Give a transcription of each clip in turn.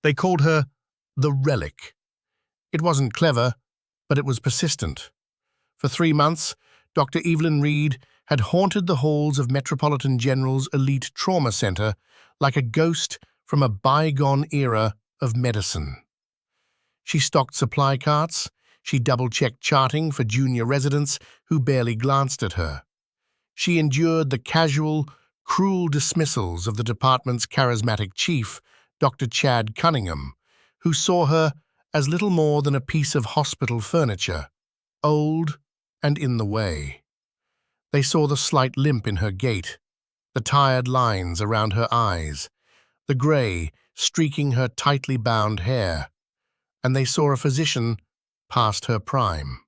They called her the Relic. It wasn't clever, but it was persistent. For 3 months, Dr. Evelyn Reed had haunted the halls of Metropolitan General's elite trauma center like a ghost from a bygone era of medicine. She stocked supply carts, she double-checked charting for junior residents who barely glanced at her. She endured the casual, cruel dismissals of the department's charismatic chief, Dr. Chad Cunningham, who saw her as little more than a piece of hospital furniture, old and in the way. They saw the slight limp in her gait, the tired lines around her eyes, the grey streaking her tightly bound hair, and they saw a physician past her prime.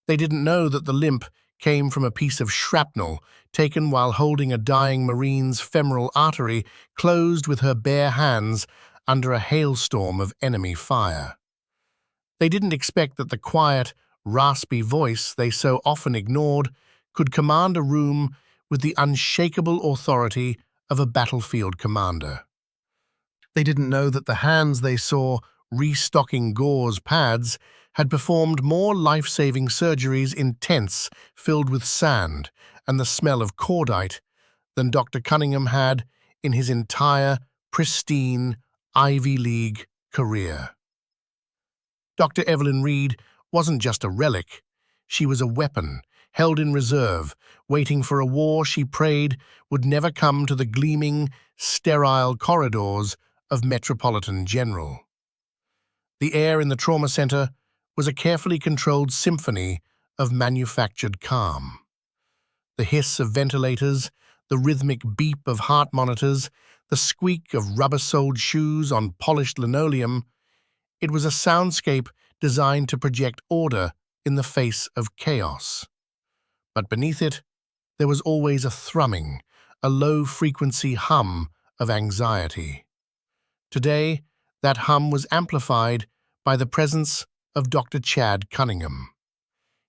They didn't know that the limp came from a piece of shrapnel taken while holding a dying Marine's femoral artery closed with her bare hands under a hailstorm of enemy fire. They didn't expect that the quiet, raspy voice they so often ignored could command a room with the unshakable authority of a battlefield commander. They didn't know that the hands they saw restocking gauze pads had performed more life-saving surgeries in tents filled with sand and the smell of cordite than Dr. Cunningham had in his entire, pristine, Ivy League career. Dr. Evelyn Reed wasn't just a relic. She was a weapon, held in reserve, waiting for a war she prayed would never come to the gleaming, sterile corridors of Metropolitan General. The air in the trauma center was a carefully controlled symphony of manufactured calm. The hiss of ventilators, the rhythmic beep of heart monitors, the squeak of rubber-soled shoes on polished linoleum, it was a soundscape designed to project order in the face of chaos. But beneath it, there was always a thrumming, a low-frequency hum of anxiety. Today, that hum was amplified by the presence of Dr. Chad Cunningham.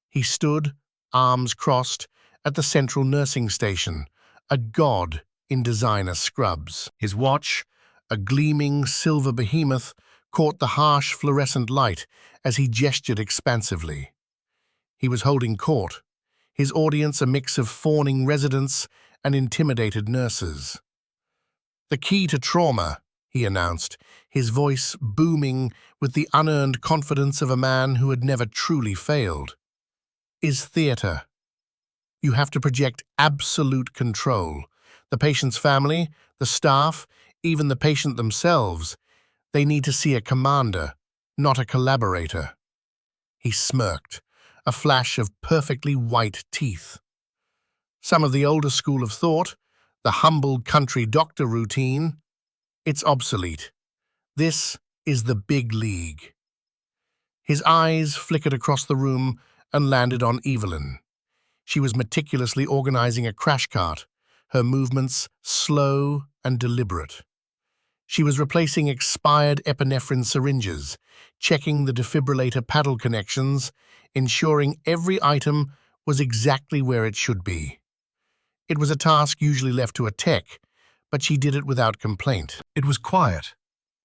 He stood, arms crossed, at the central nursing station, a god in designer scrubs. His watch, a gleaming silver behemoth, caught the harsh fluorescent light as he gestured expansively. He was holding court, his audience a mix of fawning residents and intimidated nurses. "The key to trauma," he announced, his voice booming with the unearned confidence of a man who had never truly failed, "is theater. You have to project absolute control. The patient's family, the staff, even the patient themselves, they need to see a commander, not a collaborator." He smirked, a flash of perfectly white teeth. Some of the older school of thought, the humble country doctor routine, it's obsolete. This is the big league. His eyes flickered across the room and landed on Evelyn. She was meticulously organizing a crash cart, her movements slow and deliberate. She was replacing expired epinephrine syringes, checking the defibrillator paddle connections, ensuring every item was exactly where it should be. It was a task usually left to a tech, but she did it without complaint. It was quiet.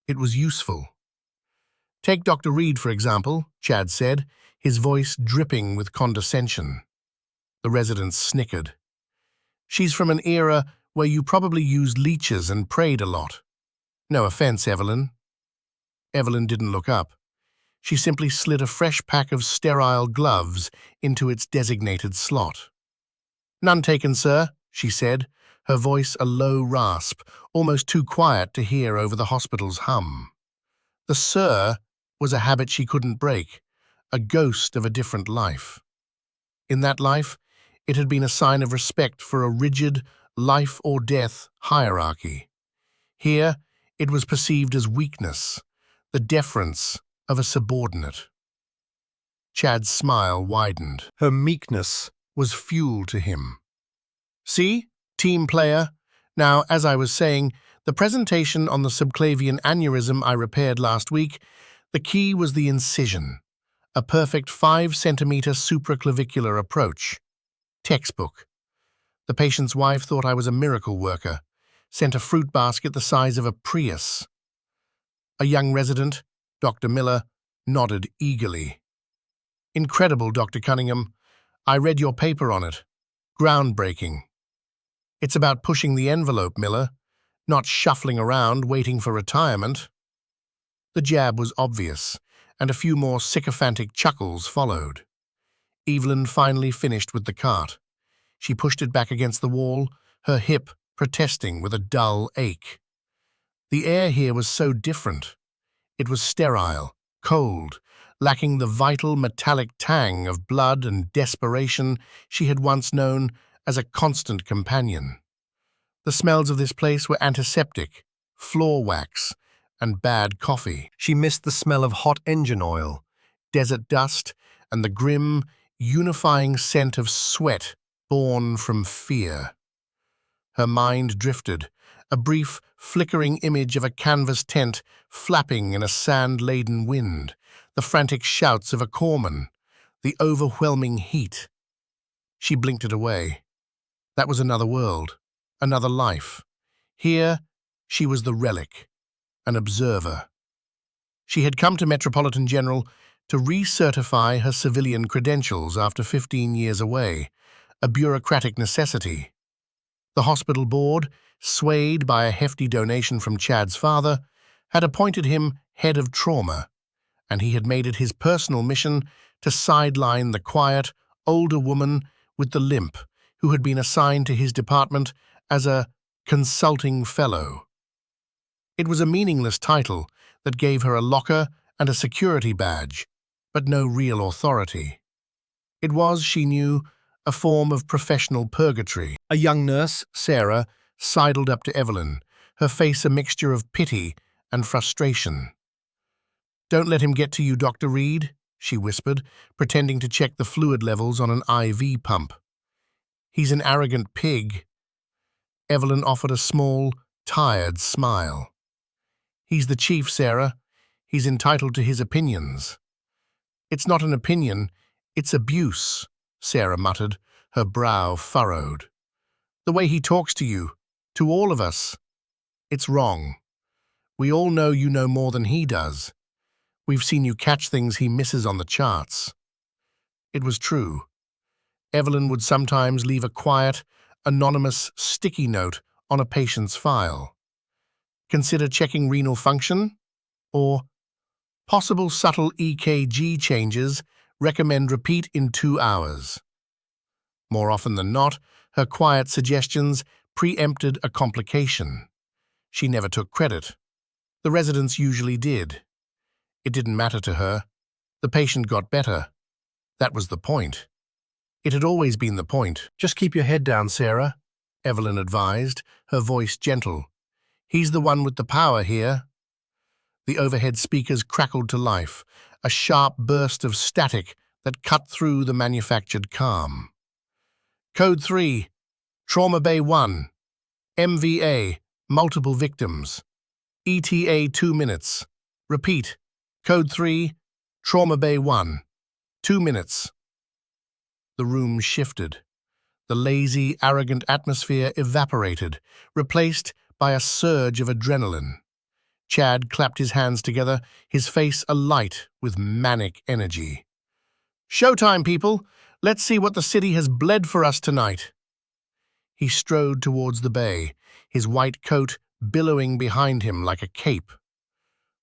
It was useful. "Take Dr. Reed, for example," Chad said, his voice dripping with condescension. The residents snickered. "She's from an era where you probably used leeches and prayed a lot. No offense, Evelyn." Evelyn didn't look up. She simply slid a fresh pack of sterile gloves into its designated slot. "None taken, sir," she said, her voice a low rasp, almost too quiet to hear over the hospital's hum. The "sir" was a habit she couldn't break, a ghost of a different life. In that life, it had been a sign of respect for a rigid, life-or-death hierarchy. Here, it was perceived as weakness, the deference of a subordinate. Chad's smile widened. Her meekness was fuel to him. "See? Team player. Now, as I was saying, the presentation on the subclavian aneurysm I repaired last week, the key was the incision, a perfect 5-centimeter supraclavicular approach. Textbook. The patient's wife thought I was a miracle worker, sent a fruit basket the size of a Prius. A young resident, Dr. Miller, nodded eagerly. Incredible, Dr. Cunningham. I read your paper on it. Groundbreaking. It's about pushing the envelope, Miller, not shuffling around waiting for retirement. The jab was obvious, and a few more sycophantic chuckles followed. Evelyn finally finished with the cart. She pushed it back against the wall, her hip protesting with a dull ache. The air here was so different. It was sterile, cold, lacking the vital metallic tang of blood and desperation she had once known as a constant companion. The smells of this place were antiseptic, floor wax, and bad coffee. She missed the smell of hot engine oil, desert dust, and the grim, unifying scent of sweat born from fear. Her mind drifted, a brief, flickering image of a canvas tent flapping in a sand-laden wind, the frantic shouts of a corpsman, the overwhelming heat. She blinked it away. That was another world, another life. Here, she was the relic, an observer. She had come to Metropolitan General to recertify her civilian credentials after 15 years away, a bureaucratic necessity. The hospital board, swayed by a hefty donation from Chad's father, had appointed him head of trauma, and he had made it his personal mission to sideline the quiet, older woman with the limp who had been assigned to his department as a consulting fellow. It was a meaningless title that gave her a locker and a security badge, but no real authority. It was, she knew, a form of professional purgatory. A young nurse, Sarah, sidled up to Evelyn, her face a mixture of pity and frustration. "Don't let him get to you, Dr. Reed," she whispered, pretending to check the fluid levels on an IV pump. "He's an arrogant pig." Evelyn offered a small, tired smile. "He's the chief, Sarah. He's entitled to his opinions." "It's not an opinion, it's abuse," Sarah muttered, her brow furrowed. "The way he talks to you, to all of us, it's wrong. We all know you know more than he does. We've seen you catch things he misses on the charts." It was true. Evelyn would sometimes leave a quiet, anonymous sticky note on a patient's file. "Consider checking renal function," or "Possible subtle EKG changes, recommend repeat in 2 hours." More often than not, her quiet suggestions preempted a complication. She never took credit. The residents usually did. It didn't matter to her. The patient got better. That was the point. It had always been the point. "Just keep your head down, Sarah," Evelyn advised, her voice gentle. "He's the one with the power here." The overhead speakers crackled to life, a sharp burst of static that cut through the manufactured calm. "Code 3, Trauma Bay 1, MVA, multiple victims. ETA 2 minutes. Repeat, Code 3, Trauma Bay 1, 2 minutes. The room shifted. The lazy, arrogant atmosphere evaporated, replaced by a surge of adrenaline. Chad clapped his hands together, his face alight with manic energy. "Showtime, people! Let's see what the city has bled for us tonight." He strode towards the bay, his white coat billowing behind him like a cape.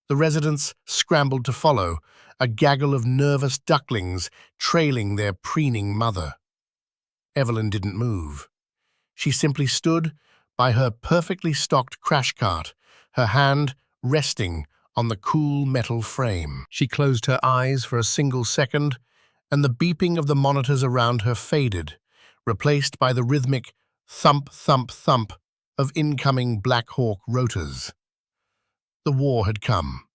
The residents scrambled to follow, a gaggle of nervous ducklings trailing their preening mother. Evelyn didn't move. She simply stood by her perfectly stocked crash cart, her hand resting on the cool metal frame. She closed her eyes for a single second, and the beeping of the monitors around her faded, replaced by the rhythmic thump, thump, thump of incoming Black Hawk rotors. The war had come.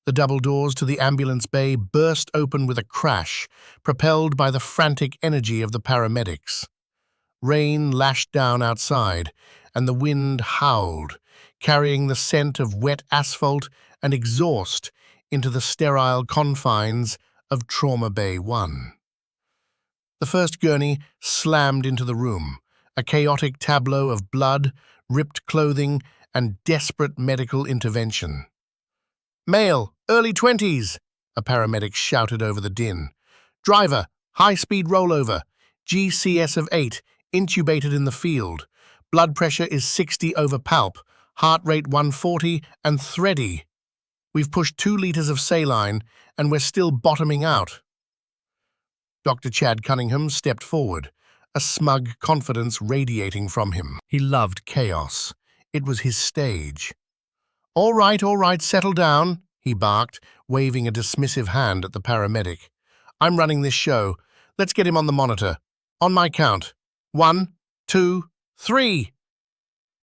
The double doors to the ambulance bay burst open with a crash, propelled by the frantic energy of the paramedics. Rain lashed down outside, and the wind howled, carrying the scent of wet asphalt and exhaust into the sterile confines of Trauma Bay 1. The first gurney slammed into the room, a chaotic tableau of blood, ripped clothing, and desperate medical intervention. Male, early 20s, a paramedic shouted over the din. Driver, high-speed rollover, GCS of 8, intubated in the field. Blood pressure is 60 over palp, heart rate 140 and thready. We've pushed 2 liters of saline and we're still bottoming out. Dr. Chad Cunningham stepped forward, a smug confidence radiating from him. He loved chaos. It was his stage. All right, settle down, he barked, waving a dismissive hand at the paramedic. I'm running this show. Let's get him on the monitor. On my count. 1, 2, 3.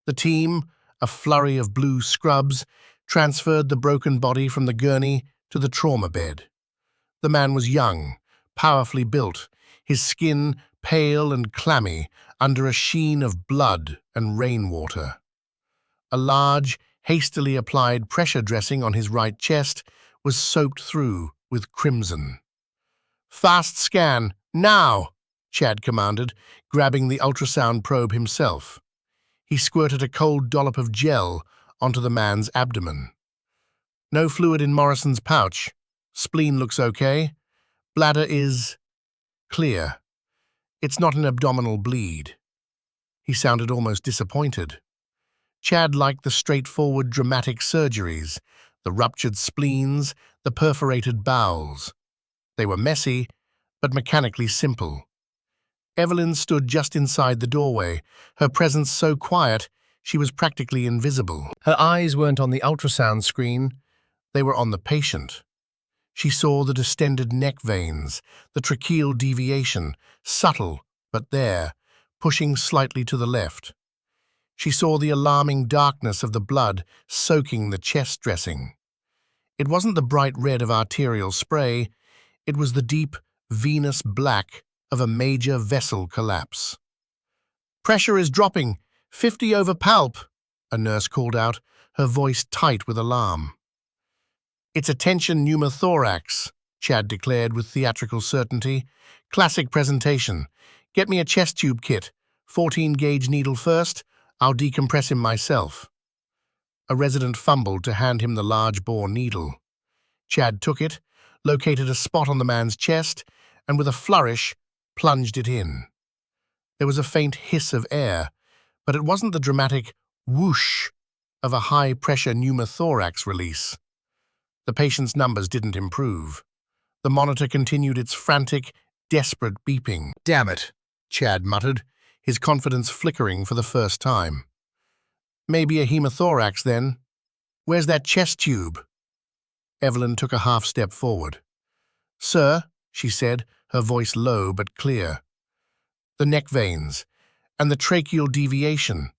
The team, a flurry of blue scrubs, transferred the broken body from the gurney to the trauma bed. The man was young, powerfully built, his skin pale and clammy under a sheen of blood and rainwater. A large, hastily applied pressure dressing on his right chest was soaked through with crimson. Fast scan, now, Chad commanded, grabbing the ultrasound probe himself. He squirted a cold dollop of gel onto the man's abdomen. No fluid in Morrison's pouch. Spleen looks okay. Bladder is clear. It's not an abdominal bleed. He sounded almost disappointed. Chad liked the straightforward dramatic surgeries, the ruptured spleens, the perforated bowels. They were messy, but mechanically simple. Evelyn stood just inside the doorway, her presence so quiet she was practically invisible. Her eyes weren't on the ultrasound screen, they were on the patient. She saw the distended neck veins, the tracheal deviation, subtle but there, pushing slightly to the left. She saw the alarming darkness of the blood soaking the chest dressing. It wasn't the bright red of arterial spray, it was the deep, venous black of a major vessel collapse. Pressure is dropping, 50 over palp, a nurse called out, her voice tight with alarm. It's a tension pneumothorax, Chad declared with theatrical certainty. Classic presentation. Get me a chest tube kit. 14-gauge needle first. I'll decompress him myself. A resident fumbled to hand him the large-bore needle. Chad took it, located a spot on the man's chest, and with a flourish, plunged it in. There was a faint hiss of air, but it wasn't the dramatic whoosh of a high-pressure pneumothorax release. The patient's numbers didn't improve. The monitor continued its frantic, desperate beeping. Damn it, Chad muttered, his confidence flickering for the first time. Maybe a hemothorax, then. Where's that chest tube? Evelyn took a half-step forward. Sir, she said, her voice low but clear. The neck veins, and the tracheal deviation.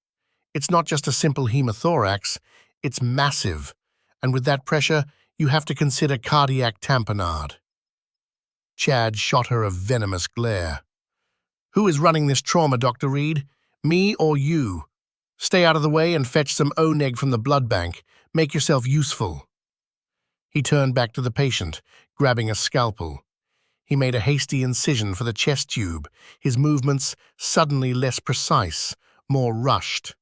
It's not just a simple hemothorax, it's massive, and with that pressure, you have to consider cardiac tamponade. Chad shot her a venomous glare. Who is running this trauma, Dr. Reed? Me or you? Stay out of the way and fetch some O-neg from the blood bank. Make yourself useful. He turned back to the patient, grabbing a scalpel. He made a hasty incision for the chest tube, his movements suddenly less precise, more rushed.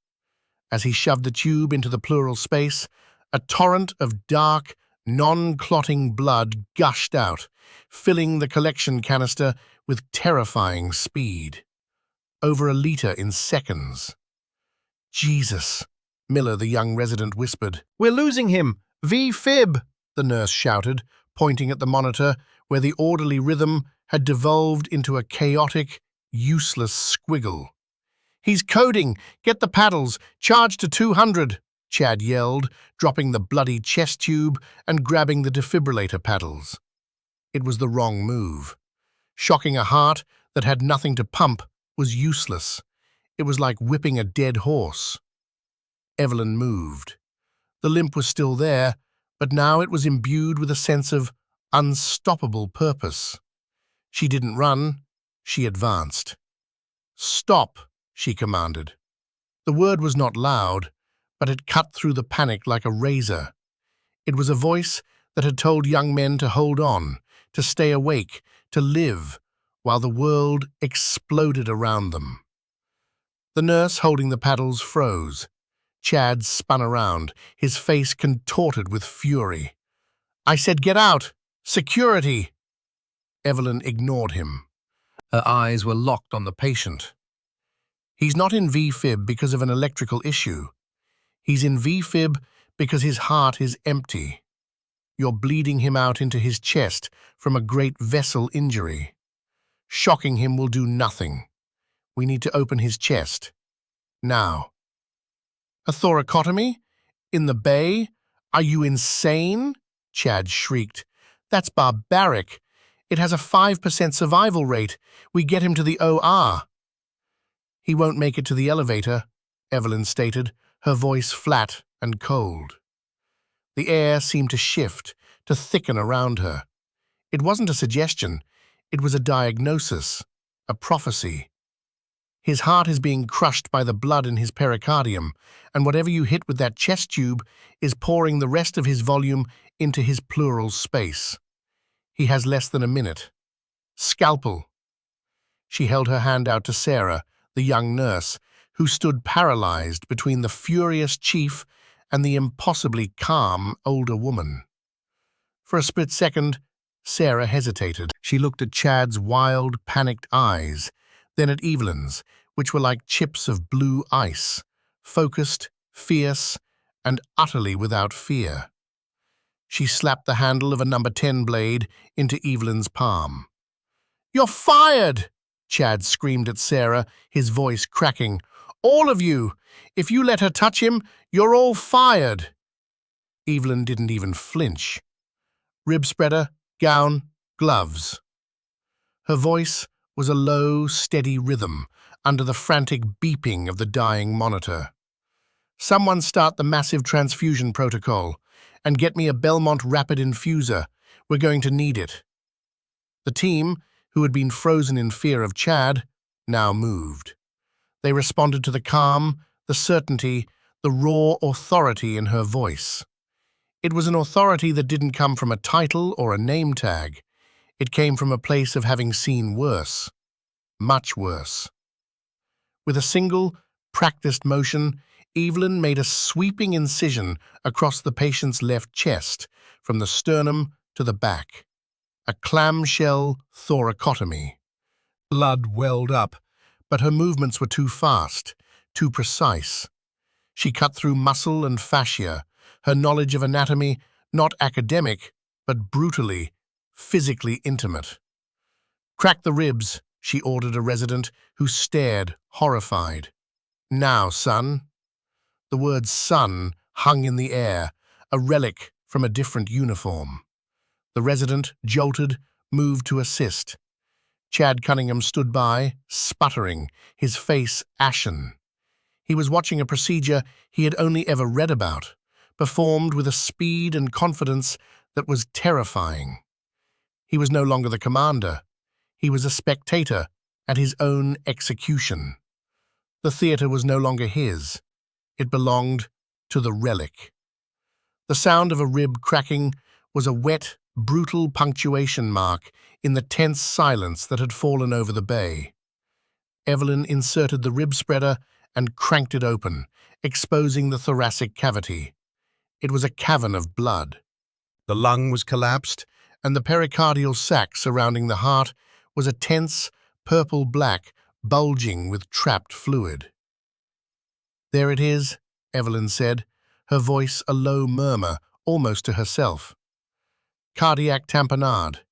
As he shoved the tube into the pleural space, a torrent of dark, non-clotting blood gushed out, filling the collection canister with terrifying speed. Over a liter in seconds. Jesus, Miller, the young resident, whispered. We're losing him! V-fib! The nurse shouted, pointing at the monitor where the orderly rhythm had devolved into a chaotic, useless squiggle. He's coding! Get the paddles! Charge to 200! Chad yelled, dropping the bloody chest tube and grabbing the defibrillator paddles. It was the wrong move. Shocking a heart that had nothing to pump was useless. It was like whipping a dead horse. Evelyn moved. The limp was still there, but now it was imbued with a sense of unstoppable purpose. She didn't run, she advanced. Stop, she commanded. The word was not loud, but it cut through the panic like a razor. It was a voice that had told young men to hold on, to stay awake, to live, while the world exploded around them. The nurse holding the paddles froze. Chad spun around, his face contorted with fury. I said get out! Security! Evelyn ignored him. Her eyes were locked on the patient. He's not in V-fib because of an electrical issue. He's in V-fib because his heart is empty. You're bleeding him out into his chest from a great vessel injury. Shocking him will do nothing. We need to open his chest. Now. A thoracotomy? In the bay? Are you insane? Chad shrieked. That's barbaric. It has a 5% survival rate. We get him to the OR. He won't make it to the elevator, Evelyn stated, her voice flat and cold. The air seemed to shift, to thicken around her. It wasn't a suggestion. It was a diagnosis, a prophecy. His heart is being crushed by the blood in his pericardium, and whatever you hit with that chest tube is pouring the rest of his volume into his pleural space. He has less than a minute. Scalpel. She held her hand out to Sarah, the young nurse, who stood paralyzed between the furious chief and the impossibly calm older woman. For a split second, Sarah hesitated. She looked at Chad's wild, panicked eyes, then at Evelyn's, which were like chips of blue ice, focused, fierce, and utterly without fear. She slapped the handle of a number 10 blade into Evelyn's palm. "You're fired!" Chad screamed at Sarah, his voice cracking. "All of you! If you let her touch him, you're all fired!" Evelyn didn't even flinch. Rib spreader, gown, gloves. Her voice was a low, steady rhythm under the frantic beeping of the dying monitor. "Someone start the massive transfusion protocol and get me a Belmont rapid infuser. We're going to need it." The team, who had been frozen in fear of Chad, now moved. They responded to the calm, the certainty, the raw authority in her voice. It was an authority that didn't come from a title or a name tag. It came from a place of having seen worse, much worse. With a single, practiced motion, Evelyn made a sweeping incision across the patient's left chest, from the sternum to the back. A clamshell thoracotomy. Blood welled up, but her movements were too fast, too precise. She cut through muscle and fascia, her knowledge of anatomy not academic, but brutally, physically intimate. "Crack the ribs," she ordered a resident, who stared, horrified. "Now, son." The word son hung in the air, a relic from a different uniform. The resident, jolted, moved to assist. Chad Cunningham stood by, sputtering, his face ashen. He was watching a procedure he had only ever read about, performed with a speed and confidence that was terrifying. He was no longer the commander. He was a spectator at his own execution. The theater was no longer his. It belonged to the relic. The sound of a rib cracking was a wet, brutal punctuation mark in the tense silence that had fallen over the bay. Evelyn inserted the rib spreader and cranked it open, exposing the thoracic cavity. It was a cavern of blood. The lung was collapsed, and the pericardial sac surrounding the heart was a tense, purple-black, bulging with trapped fluid. "There it is," Evelyn said, her voice a low murmur, almost to herself. "Cardiac tamponade.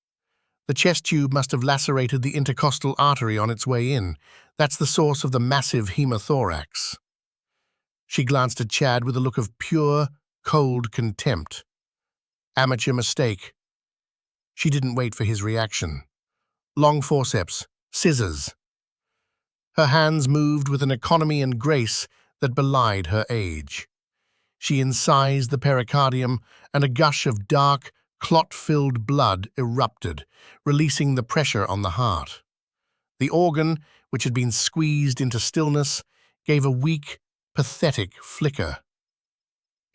The chest tube must have lacerated the intercostal artery on its way in. That's the source of the massive hemothorax." She glanced at Chad with a look of pure, cold contempt. "Amateur mistake." She didn't wait for his reaction. "Long forceps, scissors." Her hands moved with an economy and grace that belied her age. She incised the pericardium, and a gush of dark, clot-filled blood erupted, releasing the pressure on the heart. The organ, which had been squeezed into stillness, gave a weak, pathetic flicker.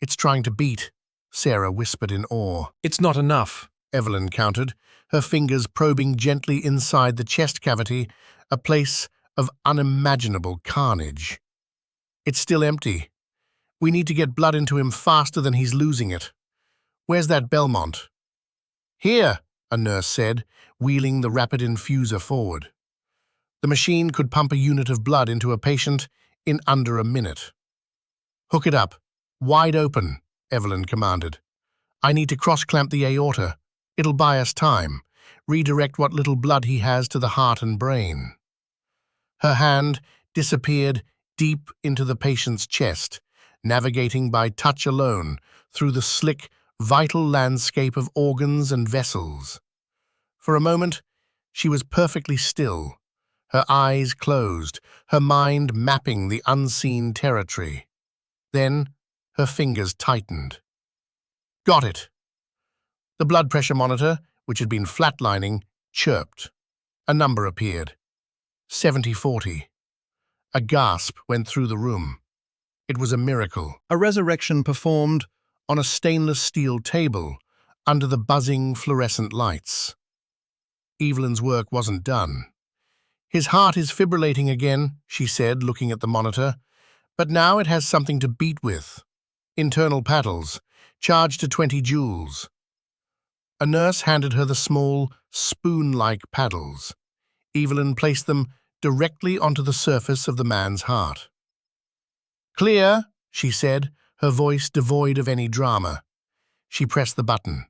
"It's trying to beat," Sarah whispered in awe. "It's not enough," Evelyn countered, her fingers probing gently inside the chest cavity, a place of unimaginable carnage. "It's still empty. We need to get blood into him faster than he's losing it. Where's that Belmont?" "Here," a nurse said, wheeling the rapid infuser forward. The machine could pump a unit of blood into a patient in under a minute. "Hook it up. Wide open," Evelyn commanded. "I need to cross-clamp the aorta. It'll buy us time. Redirect what little blood he has to the heart and brain." Her hand disappeared deep into the patient's chest, navigating by touch alone through the slick, vital landscape of organs and vessels. For a moment, she was perfectly still, her eyes closed, her mind mapping the unseen territory. Then, her fingers tightened. "Got it." The blood pressure monitor, which had been flatlining, chirped. A number appeared. 70-40. A gasp went through the room. It was a miracle. A resurrection performed on a stainless steel table under the buzzing fluorescent lights. Evelyn's work wasn't done. "His heart is fibrillating again," she said, looking at the monitor. "But now it has something to beat with. Internal paddles, charged to 20 joules. A nurse handed her the small, spoon-like paddles. Evelyn placed them directly onto the surface of the man's heart. "Clear," she said, her voice devoid of any drama. She pressed the button.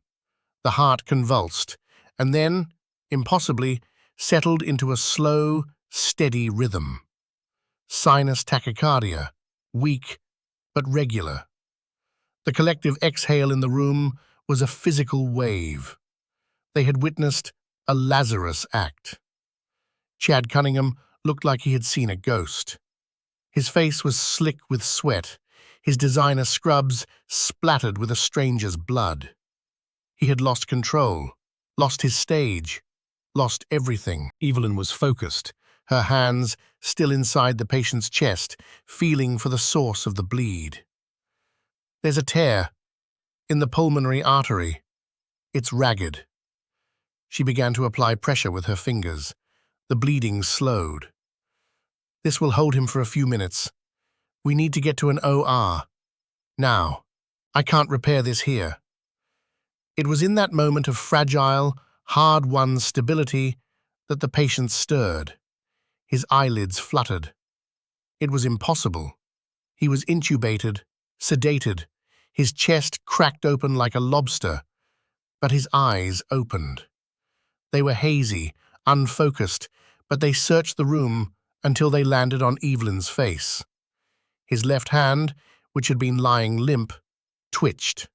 The heart convulsed, and then, impossibly, settled into a slow, steady rhythm. Sinus tachycardia, weak but regular. The collective exhale in the room was a physical wave. They had witnessed a Lazarus act. Chad Cunningham looked like he had seen a ghost. His face was slick with sweat, his designer scrubs splattered with a stranger's blood. He had lost control, lost his stage, lost everything. Evelyn was focused, her hands still inside the patient's chest, feeling for the source of the bleed. "There's a tear in the pulmonary artery. It's ragged." She began to apply pressure with her fingers. The bleeding slowed. "This will hold him for a few minutes. We need to get to an OR. Now, I can't repair this here." It was in that moment of fragile, hard-won stability that the patient stirred. His eyelids fluttered. It was impossible. He was intubated, sedated, his chest cracked open like a lobster, but his eyes opened. They were hazy, unfocused, but they searched the room until they landed on Evelyn's face. His left hand, which had been lying limp, twitched.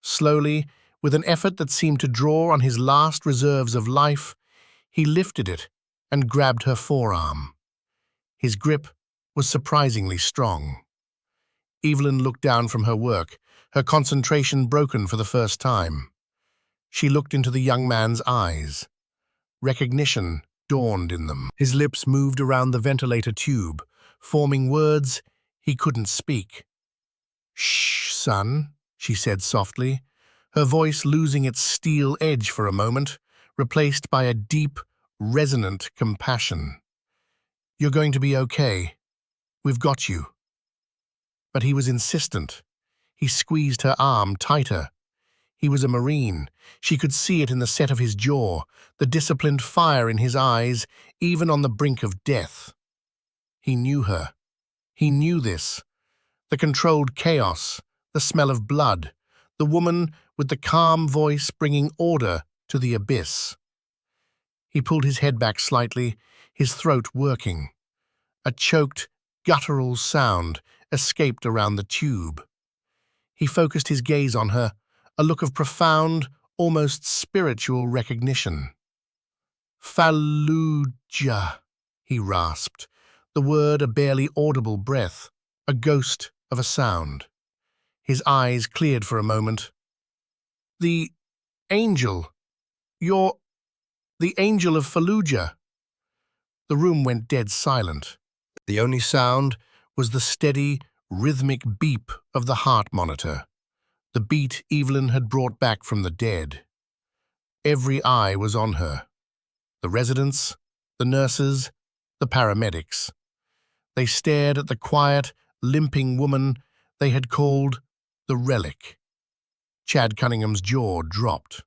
Slowly, with an effort that seemed to draw on his last reserves of life, he lifted it and grabbed her forearm. His grip was surprisingly strong. Evelyn looked down from her work, her concentration broken for the first time. She looked into the young man's eyes. Recognition dawned in them. His lips moved around the ventilator tube, forming words he couldn't speak. "Shh, son," she said softly, her voice losing its steel edge for a moment, replaced by a deep, resonant compassion. "You're going to be okay. We've got you." But he was insistent. He squeezed her arm tighter. He was a Marine. She could see it in the set of his jaw, the disciplined fire in his eyes, even on the brink of death. He knew her. He knew this. The controlled chaos, the smell of blood, the woman with the calm voice bringing order to the abyss. He pulled his head back slightly, his throat working. A choked, guttural sound escaped around the tube. He focused his gaze on her, a look of profound, almost spiritual recognition. "Fallujah," he rasped, the word a barely audible breath, a ghost of a sound. His eyes cleared for a moment. "The angel. You're the angel of Fallujah." The room went dead silent. The only sound was the steady, rhythmic beep of the heart monitor, the beat Evelyn had brought back from the dead. Every eye was on her. The residents, the nurses, the paramedics. They stared at the quiet, limping woman they had called the relic. Chad Cunningham's jaw dropped.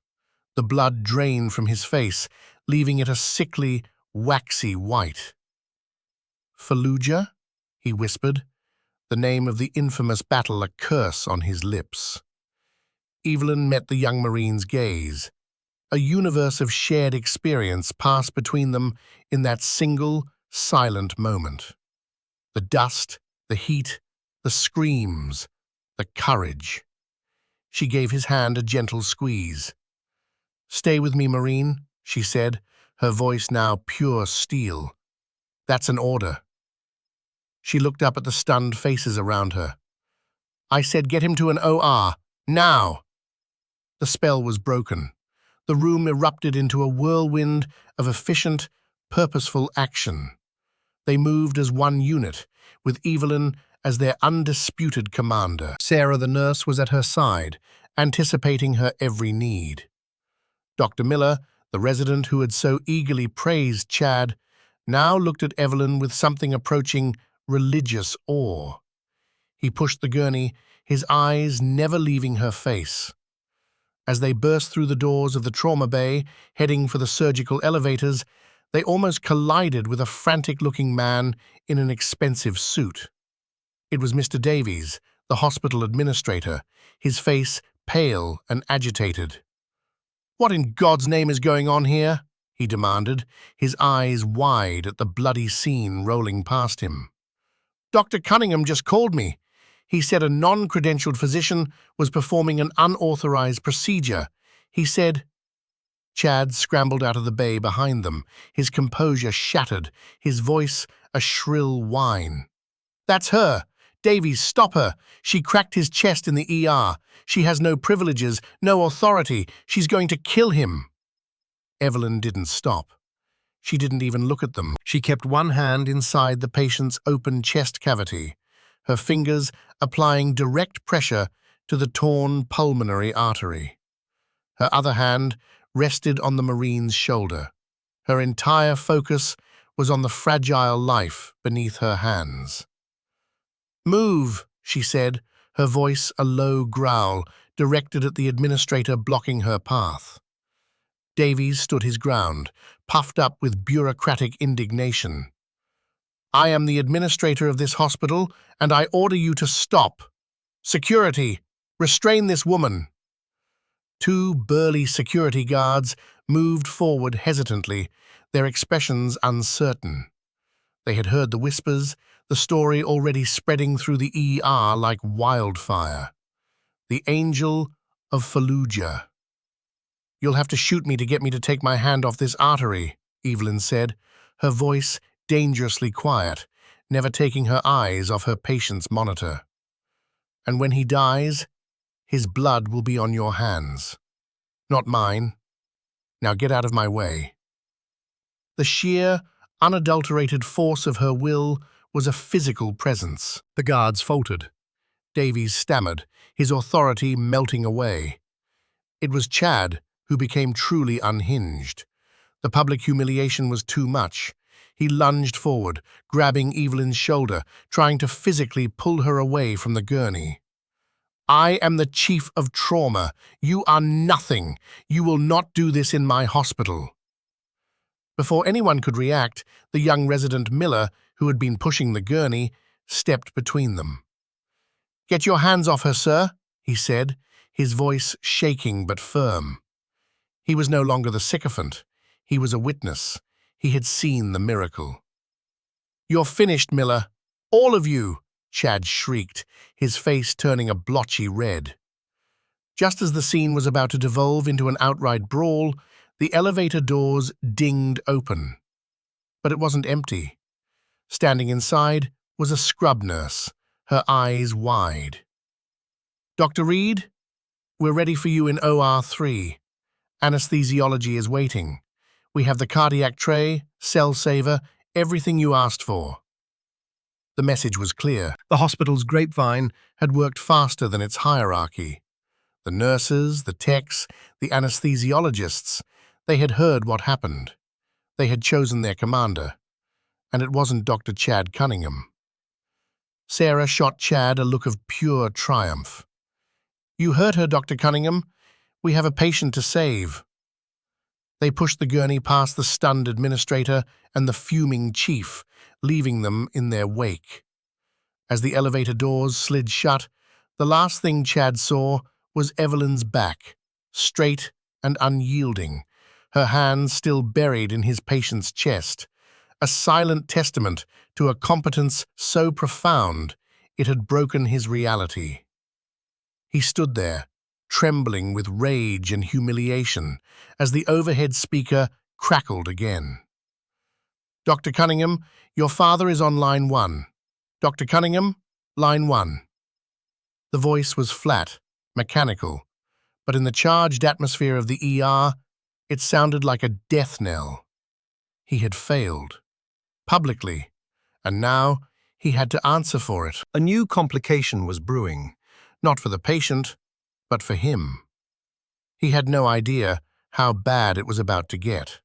The blood drained from his face, leaving it a sickly, waxy white. "Fallujah?" he whispered, the name of the infamous battle a curse on his lips. Evelyn met the young Marine's gaze. A universe of shared experience passed between them in that single, silent moment. The dust, the heat, the screams, the courage. She gave his hand a gentle squeeze. "Stay with me, Marine," she said, her voice now pure steel. "That's an order." She looked up at the stunned faces around her. "I said get him to an OR, now!" The spell was broken. The room erupted into a whirlwind of efficient, purposeful action. They moved as one unit, with Evelyn as their undisputed commander. Sarah, the nurse, was at her side, anticipating her every need. Dr. Miller, the resident who had so eagerly praised Chad, now looked at Evelyn with something approaching religious awe. He pushed the gurney, his eyes never leaving her face. As they burst through the doors of the trauma bay, heading for the surgical elevators, they almost collided with a frantic-looking man in an expensive suit. It was Mr. Davies, the hospital administrator, his face pale and agitated. "What in God's name is going on here?" he demanded, his eyes wide at the bloody scene rolling past him. "Dr. Cunningham just called me. He said a non-credentialed physician was performing an unauthorized procedure. He said—" Chad scrambled out of the bay behind them, his composure shattered, his voice a shrill whine. "That's her! Davies, stop her! She cracked his chest in the ER. She has no privileges, no authority. She's going to kill him." Evelyn didn't stop. She didn't even look at them. She kept one hand inside the patient's open chest cavity, her fingers applying direct pressure to the torn pulmonary artery. Her other hand rested on the Marine's shoulder. Her entire focus was on the fragile life beneath her hands. "Move," she said, her voice a low growl, directed at the administrator blocking her path. Davies stood his ground, puffed up with bureaucratic indignation. "I am the administrator of this hospital, and I order you to stop. Security, restrain this woman." Two burly security guards moved forward hesitantly, their expressions uncertain. They had heard the whispers, the story already spreading through the ER like wildfire. The Angel of Fallujah. "You'll have to shoot me to get me to take my hand off this artery," Evelyn said, her voice dangerously quiet, never taking her eyes off her patient's monitor. "And when he dies, his blood will be on your hands. Not mine. Now get out of my way." The sheer, unadulterated force of her will was a physical presence. The guards faltered. Davies stammered, his authority melting away. It was Chad who became truly unhinged. The public humiliation was too much. He lunged forward, grabbing Evelyn's shoulder, trying to physically pull her away from the gurney. "I am the chief of trauma. You are nothing. You will not do this in my hospital." Before anyone could react, the young resident Miller, who had been pushing the gurney, stepped between them. "Get your hands off her, sir," he said, his voice shaking but firm. He was no longer the sycophant. He was a witness. He had seen the miracle. "You're finished, Miller. All of you!" Chad shrieked, his face turning a blotchy red. Just as the scene was about to devolve into an outright brawl, the elevator doors dinged open. But it wasn't empty. Standing inside was a scrub nurse, her eyes wide. "Dr. Reed, we're ready for you in OR 3. Anesthesiology is waiting. We have the cardiac tray, cell saver, everything you asked for." The message was clear. The hospital's grapevine had worked faster than its hierarchy. The nurses, the techs, the anesthesiologists, they had heard what happened. They had chosen their commander. And it wasn't Dr. Chad Cunningham. Sarah shot Chad a look of pure triumph. "You heard her, Dr. Cunningham. We have a patient to save." They pushed the gurney past the stunned administrator and the fuming chief, leaving them in their wake. As the elevator doors slid shut, the last thing Chad saw was Evelyn's back, straight and unyielding, her hands still buried in his patient's chest, a silent testament to a competence so profound it had broken his reality. He stood there, trembling with rage and humiliation, as the overhead speaker crackled again. "Dr. Cunningham, your father is on line 1. Dr. Cunningham, line 1. The voice was flat, mechanical, but in the charged atmosphere of the ER, it sounded like a death knell. He had failed, publicly, and now he had to answer for it. A new complication was brewing. Not for the patient, but for him. He had no idea how bad it was about to get.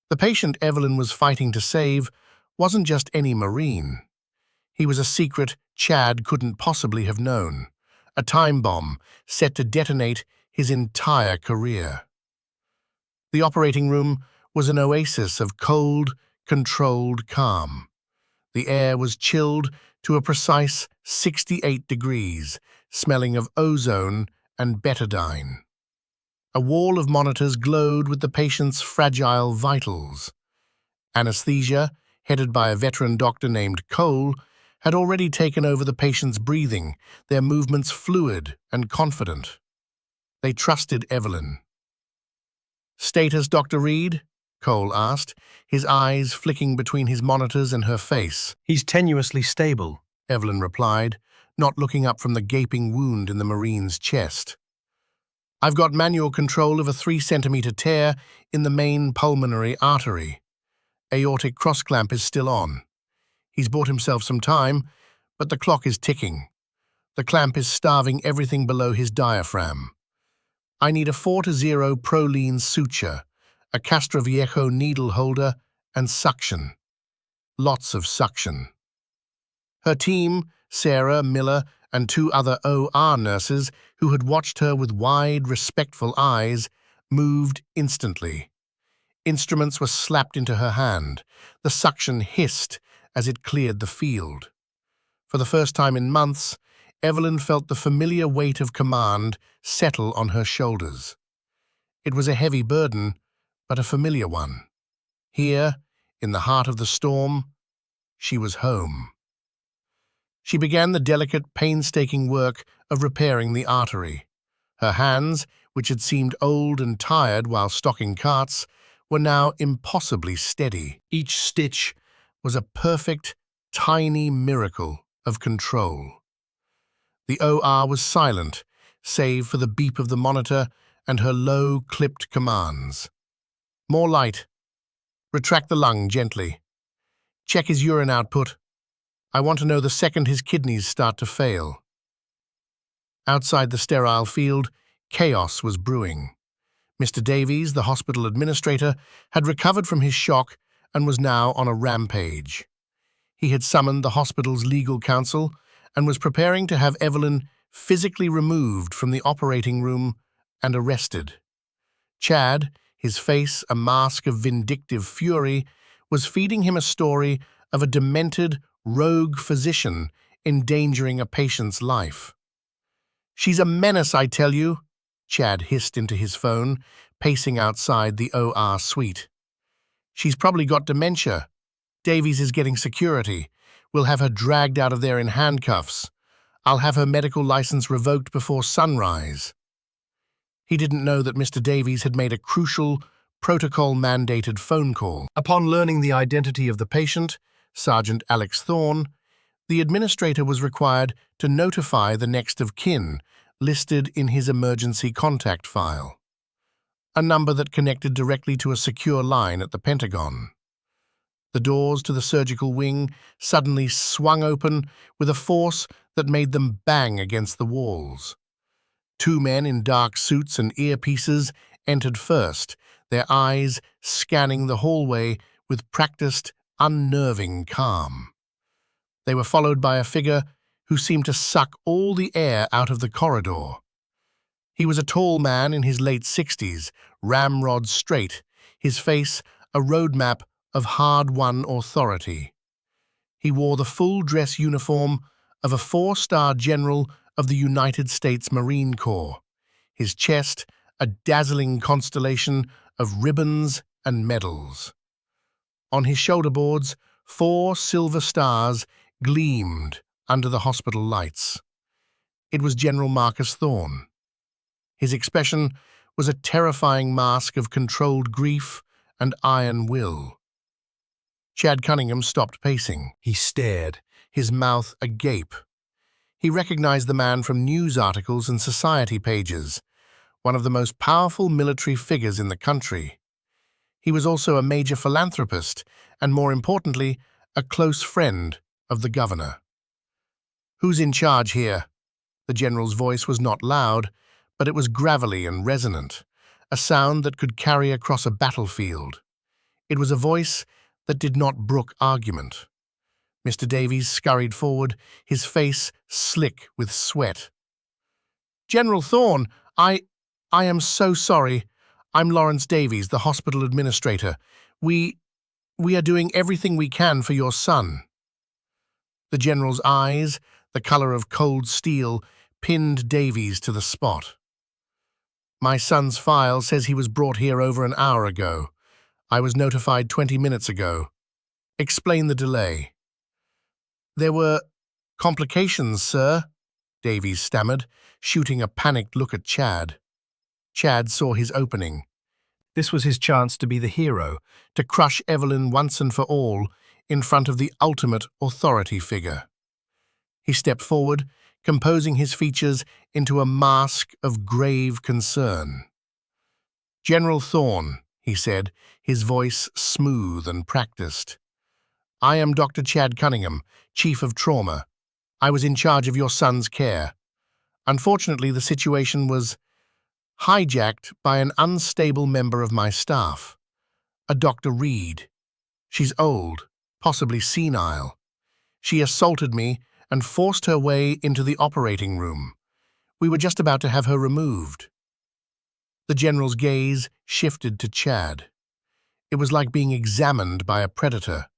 The patient Evelyn was fighting to save wasn't just any Marine. He was a secret Chad couldn't possibly have known, a time bomb set to detonate his entire career. The operating room was an oasis of cold, controlled calm. The air was chilled to a precise 68 degrees, smelling of ozone and betadine. A wall of monitors glowed with the patient's fragile vitals. Anesthesia, headed by a veteran doctor named Cole, had already taken over the patient's breathing, their movements fluid and confident. They trusted Evelyn. "Status, Dr. Reed?" Cole asked, his eyes flicking between his monitors and her face. "He's tenuously stable," Evelyn replied, not looking up from the gaping wound in the Marine's chest. "I've got manual control of a 3-centimeter tear in the main pulmonary artery. Aortic cross-clamp is still on. He's bought himself some time, but the clock is ticking. The clamp is starving everything below his diaphragm. I need a 4-0 proline suture, a Castroviejo needle holder, and suction. Lots of suction." Her team, Sarah, Miller, and 2 other OR nurses who had watched her with wide, respectful eyes, moved instantly. Instruments were slapped into her hand. The suction hissed as it cleared the field. For the first time in months, Evelyn felt the familiar weight of command settle on her shoulders. It was a heavy burden, but a familiar one. Here, in the heart of the storm, she was home. She began the delicate, painstaking work of repairing the artery. Her hands, which had seemed old and tired while stocking carts, were now impossibly steady. Each stitch was a perfect, tiny miracle of control. The OR was silent, save for the beep of the monitor and her low, clipped commands. "More light. Retract the lung gently. Check his urine output. I want to know the second his kidneys start to fail." Outside the sterile field, chaos was brewing. Mr. Davies, the hospital administrator, had recovered from his shock and was now on a rampage. He had summoned the hospital's legal counsel and was preparing to have Evelyn physically removed from the operating room and arrested. Chad, his face a mask of vindictive fury, was feeding him a story of a demented, rogue physician endangering a patient's life. "She's a menace, I tell you," Chad hissed into his phone, pacing outside the OR suite. "She's probably got dementia. Davies is getting security. We'll have her dragged out of there in handcuffs. I'll have her medical license revoked before sunrise." He didn't know that Mr. Davies had made a crucial, protocol-mandated phone call. Upon learning the identity of the patient, Sergeant Alex Thorne, the administrator was required to notify the next of kin listed in his emergency contact file, a number that connected directly to a secure line at the Pentagon. The doors to the surgical wing suddenly swung open with a force that made them bang against the walls. 2 men in dark suits and earpieces entered first, their eyes scanning the hallway with practiced, unnerving calm. They were followed by a figure who seemed to suck all the air out of the corridor. He was a tall man in his late 60s, ramrod straight, his face a roadmap of hard-won authority. He wore the full-dress uniform of a 4-star general of the United States Marine Corps, his chest a dazzling constellation of ribbons and medals. On his shoulder boards, 4 silver stars gleamed under the hospital lights. It was General Marcus Thorne. His expression was a terrifying mask of controlled grief and iron will. Chad Cunningham stopped pacing. He stared. His mouth agape. He recognized the man from news articles and society pages, one of the most powerful military figures in the country. He was also a major philanthropist and, more importantly, a close friend of the governor. "Who's in charge here?" The general's voice was not loud, but it was gravelly and resonant, a sound that could carry across a battlefield. It was a voice that did not brook argument. Mr. Davies scurried forward, his face slick with sweat. "General Thorne, I am so sorry. I'm Lawrence Davies, the hospital administrator. We are doing everything we can for your son." The general's eyes, the color of cold steel, pinned Davies to the spot. "My son's file says he was brought here over an hour ago. I was notified 20 minutes ago. Explain the delay." "There were complications, sir," Davies stammered, shooting a panicked look at Chad. Chad saw his opening. This was his chance to be the hero, To crush Evelyn once and for all in front of the ultimate authority figure. He stepped forward, composing his features into a mask of grave concern. "General Thorne," he said, his voice smooth and practiced. "I am Dr. Chad Cunningham, Chief of Trauma. I was in charge of your son's care. Unfortunately, the situation was hijacked by an unstable member of my staff, a Dr. Reed. She's old, possibly senile. She assaulted me and forced her way into the operating room. We were just about to have her removed." The general's gaze shifted to Chad. It was like being examined by a predator.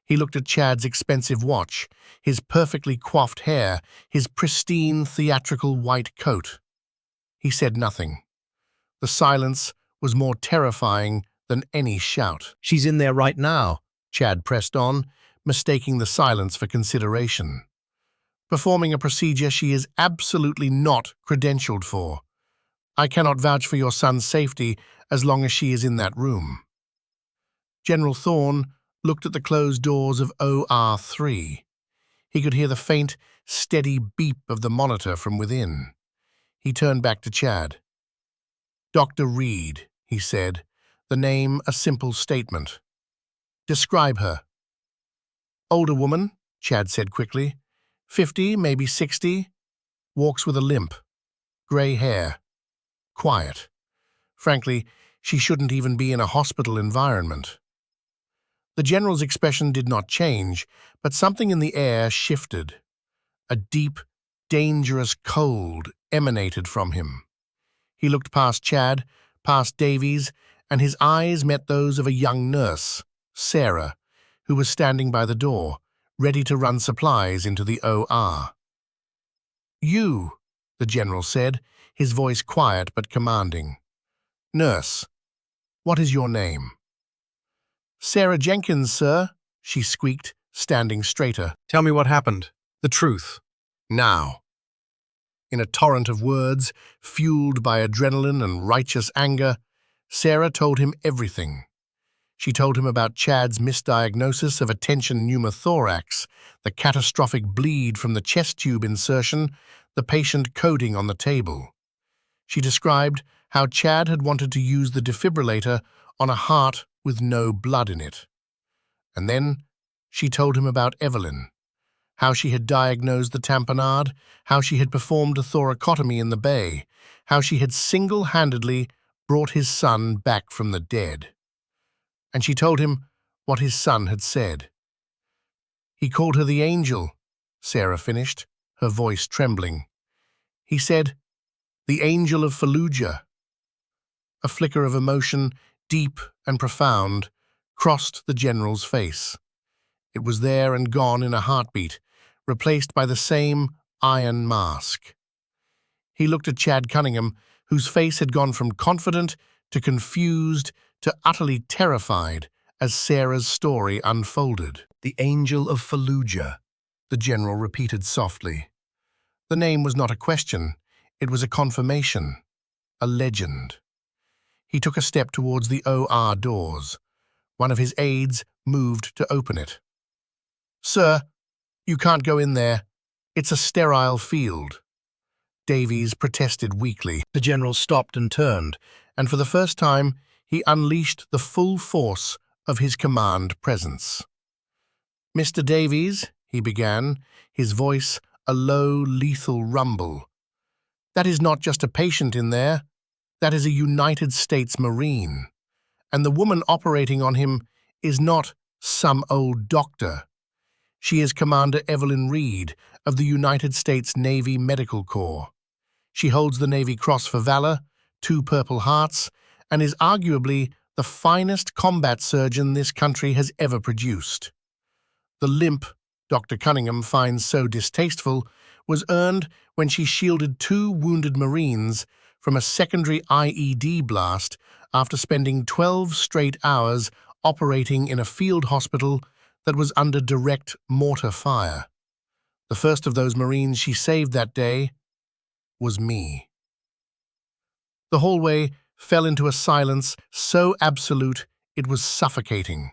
He looked at Chad's expensive watch, his perfectly coiffed hair, his pristine theatrical white coat. He said nothing. The silence was more terrifying than any shout. "She's in there right now." Chad pressed on, mistaking the silence for consideration. "Performing a procedure she is absolutely not credentialed for. I cannot vouch for your son's safety as long as she is in that room." General Thorne looked at the closed doors of OR3. He could hear the faint, steady beep of the monitor from within. He turned back to Chad. "Dr. Reed," he said, the name a simple statement. "Describe her." "Older woman," Chad said quickly. 50, maybe 60. Walks with a limp. Grey hair. Quiet. Frankly, she shouldn't even be in a hospital environment." The general's expression did not change, but something in the air shifted. A deep, dangerous cold emanated from him. He looked past Chad, past Davies, and his eyes met those of a young nurse, Sarah, who was standing by the door, ready to run supplies into the OR. "You," the general said, his voice quiet but commanding. "Nurse, what is your name?" "Sarah Jenkins, sir," she squeaked, standing straighter. "Tell me what happened. The truth." "Now." In a torrent of words, fueled by adrenaline and righteous anger, Sarah told him everything. She told him about Chad's misdiagnosis of a tension pneumothorax, the catastrophic bleed from the chest tube insertion, the patient coding on the table. She described how Chad had wanted to use the defibrillator on a heart with no blood in it. And then she told him about Evelyn, how she had diagnosed the tamponade, how she had performed a thoracotomy in the bay, how she had single-handedly brought his son back from the dead. And she told him what his son had said. "He called her the angel," Sarah finished, her voice trembling. "He said, The angel of Fallujah. A flicker of emotion, deep and profound, crossed the general's face. It was there and gone in a heartbeat, replaced by the same iron mask. He looked at Chad Cunningham, whose face had gone from confident to confused to utterly terrified as Sarah's story unfolded. The angel of Fallujah, The general repeated softly. The name was not a question, it was a confirmation, a legend. He took a step towards the OR doors. One of his aides moved to open it. "Sir, you can't go in there. It's a sterile field." Davies protested weakly. The general stopped and turned, And for the first time, he unleashed the full force of his command presence. "Mr. Davies," he began, his voice a low, lethal rumble. "That is not just a patient in there. That is a United States Marine. And the woman operating on him is not some old doctor. She is Commander Evelyn Reed of the United States Navy Medical Corps. She holds the Navy Cross for Valor, 2 Purple Hearts, and is arguably the finest combat surgeon this country has ever produced. The limp Dr. Cunningham finds so distasteful was earned when she shielded 2 wounded Marines from a secondary IED blast after spending 12 straight hours operating in a field hospital that was under direct mortar fire. The first of those Marines she saved that day was me." The hallway fell into a silence so absolute it was suffocating.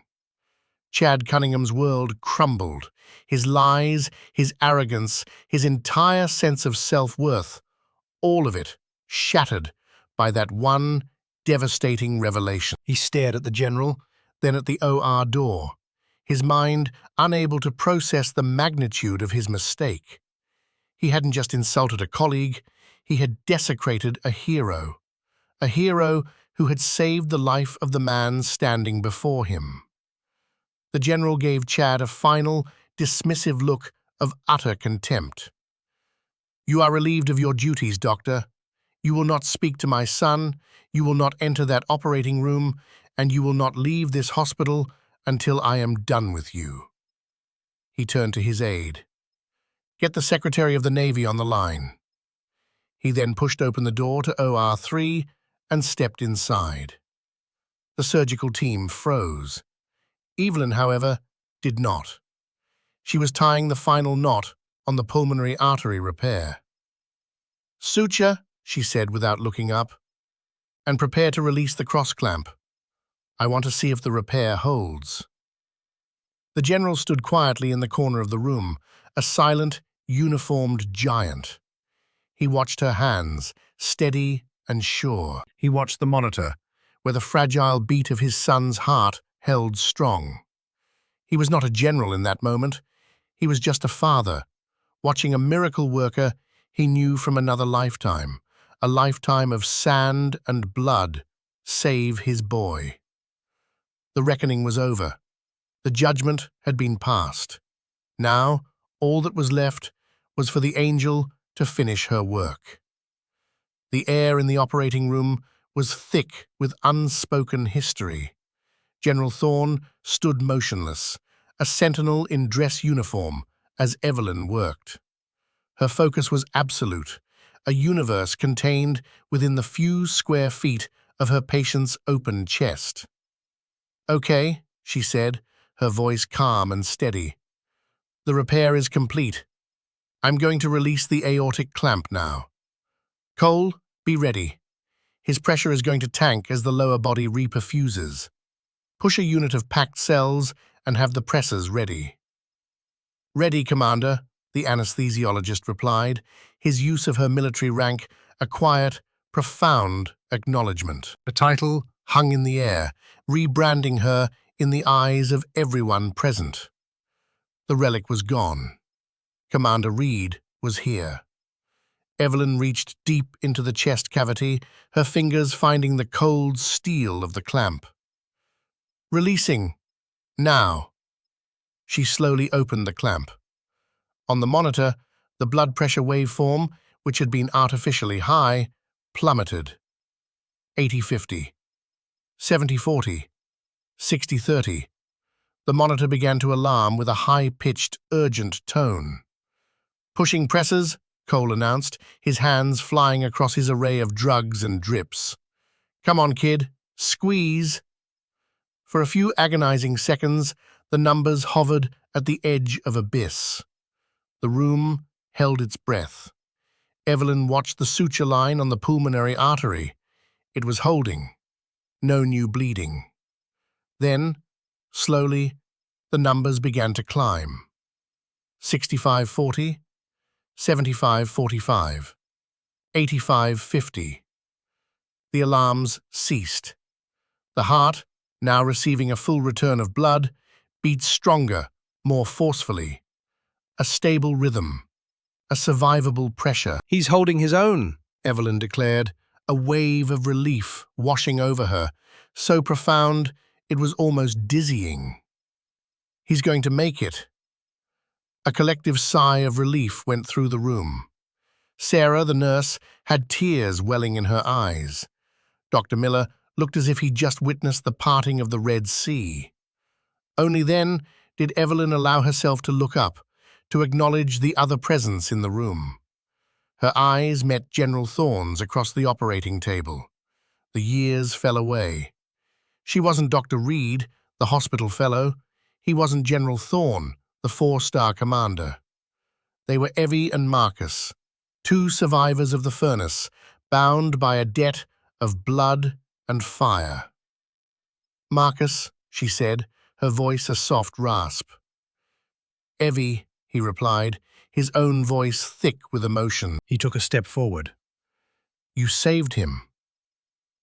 Chad Cunningham's world crumbled, his lies, his arrogance, his entire sense of self-worth, all of it shattered by that one devastating revelation. he stared at the general, Then at the OR door, his mind unable to process the magnitude of his mistake. He hadn't just insulted a colleague, he had desecrated a hero who had saved the life of the man standing before him. The general gave Chad a final, dismissive look of utter contempt. "You are relieved of your duties, doctor. You will not speak to my son, you will not enter that operating room, and you will not leave this hospital until I am done with you." He turned to his aide. "Get the Secretary of the Navy on the line." He then pushed open the door to OR3 and stepped inside. The surgical team froze. Evelyn, however, did not. She was tying the final knot on the pulmonary artery repair. "Suture," she said without looking up, "and prepare to release the cross-clamp. I want to see if the repair holds." The general stood quietly in the corner of the room, a silent, uniformed giant. He watched her hands, steady and sure. He watched the monitor, where the fragile beat of his son's heart held strong. He was not a general in that moment. He was just a father, watching a miracle worker he knew from another lifetime, a lifetime of sand and blood, save his boy. The reckoning was over. The judgment had been passed. Now, all that was left was for the angel to finish her work. The air in the operating room was thick with unspoken history. General Thorne stood motionless, a sentinel in dress uniform, as Evelyn worked. Her focus was absolute, a universe contained within the few square feet of her patient's open chest. "Okay," she said, her voice calm and steady. "The repair is complete. I'm going to release the aortic clamp now. Cole, be ready. His pressure is going to tank as the lower body reperfuses. Push a unit of packed cells and have the presses ready." "Ready, Commander," the anesthesiologist replied, his use of her military rank a quiet, profound acknowledgement. the title, Hung in the air, rebranding her in the eyes of everyone present. The relic was gone. Commander Reed was here. Evelyn reached deep into the chest cavity, her fingers finding the cold steel of the clamp. "Releasing. Now." She slowly opened the clamp. On the monitor, the blood pressure waveform, which had been artificially high, plummeted. 80-50, 70-40, 60-30. The monitor began to alarm with a high-pitched, urgent tone. "Pushing presses," Cole announced, his hands flying across his array of drugs and drips. "Come on, kid. Squeeze." For a few agonizing seconds, the numbers hovered at the edge of abyss. The room held its breath. Evelyn watched the suture line on the pulmonary artery. It was holding. No new bleeding. Then, slowly, the numbers began to climb. 65-40, 75-45, 85-50. The alarms ceased. The heart, now receiving a full return of blood, beat stronger, more forcefully. A stable rhythm. A survivable pressure. He's holding his own, Evelyn declared, a wave of relief washing over her, so profound it was almost dizzying. He's going to make it. A collective sigh of relief went through the room. Sarah, the nurse, had tears welling in her eyes. Dr. Miller looked as if he'd just witnessed the parting of the Red Sea. Only then did Evelyn allow herself to look up, to acknowledge the other presence in the room. Her eyes met General Thorne's across the operating table. The years fell away. She wasn't Dr. Reed, the hospital fellow. He wasn't General Thorne, the 4-star commander. They were Evie and Marcus, 2 survivors of the furnace, bound by a debt of blood and fire. "Marcus," she said, her voice a soft rasp. "Evie," he replied, his own voice thick with emotion. He took a step forward. "You saved him."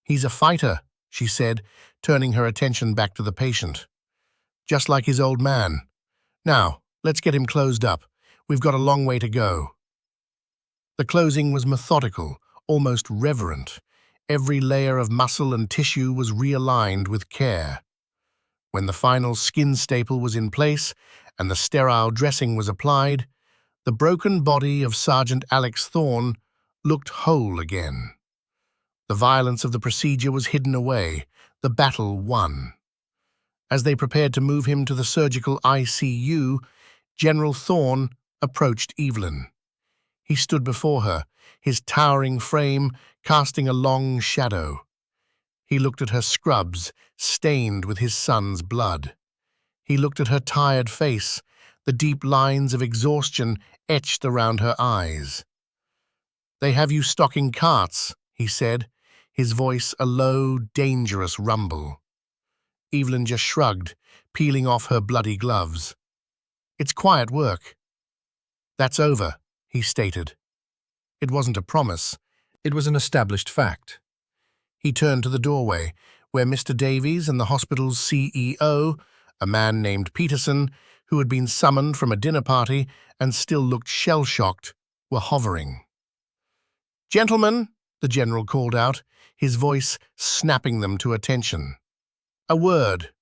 "He's a fighter," she said, turning her attention back to the patient. "Just like his old man. Now, let's get him closed up. We've got a long way to go." The closing was methodical, almost reverent. Every layer of muscle and tissue was realigned with care. When the final skin staple was in place and the sterile dressing was applied, the broken body of Sergeant Alex Thorne looked whole again. The violence of the procedure was hidden away, the battle won. As they prepared to move him to the surgical ICU, General Thorne approached Evelyn. He stood before her, his towering frame casting a long shadow. He looked at her scrubs, stained with his son's blood. He looked at her tired face, the deep lines of exhaustion etched around her eyes. "They have you stocking carts," he said, his voice a low, dangerous rumble. Evelyn just shrugged, peeling off her bloody gloves. "It's quiet work." "That's over," he stated. It wasn't a promise. It was an established fact. He turned to the doorway, where Mr. Davies and the hospital's CEO, a man named Peterson, who had been summoned from a dinner party and still looked shell-shocked, were hovering. "Gentlemen," the general called out, his voice snapping them to attention. "A word."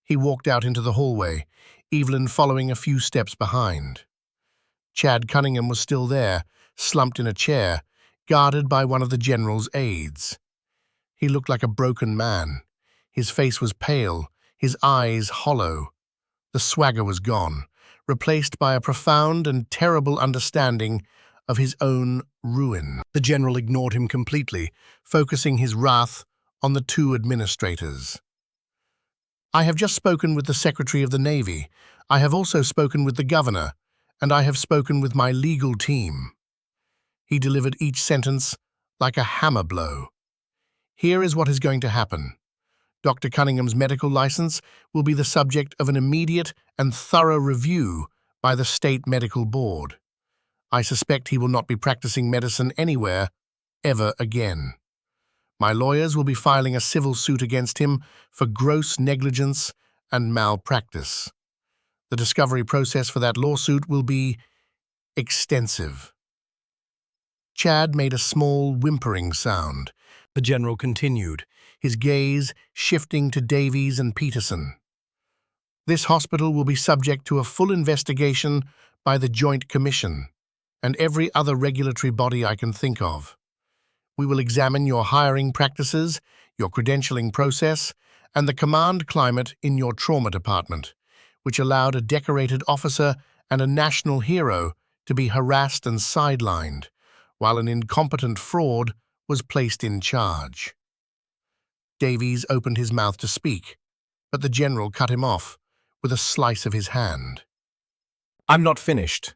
He walked out into the hallway, Evelyn following a few steps behind. Chad Cunningham was still there, slumped in a chair, guarded by one of the general's aides. He looked like a broken man. His face was pale, his eyes hollow. The swagger was gone, replaced by a profound and terrible understanding of his own ruin. The general ignored him completely, focusing his wrath on the 2 administrators. "I have just spoken with the Secretary of the Navy. I have also spoken with the governor, and I have spoken with my legal team." He delivered each sentence like a hammer blow. "Here is what is going to happen. Dr. Cunningham's medical license will be the subject of an immediate and thorough review by the State Medical Board. I suspect he will not be practicing medicine anywhere, ever again. My lawyers will be filing a civil suit against him for gross negligence and malpractice. The discovery process for that lawsuit will be extensive." Chad made a small, whimpering sound. The general continued, his gaze shifting to Davies and Peterson. "This hospital will be subject to a full investigation by the Joint Commission and every other regulatory body I can think of. We will examine your hiring practices, your credentialing process, and the command climate in your trauma department, which allowed a decorated officer and a national hero to be harassed and sidelined, while an incompetent fraud was placed in charge. Davies opened his mouth to speak, but the general cut him off with a slice of his hand. I'm not finished.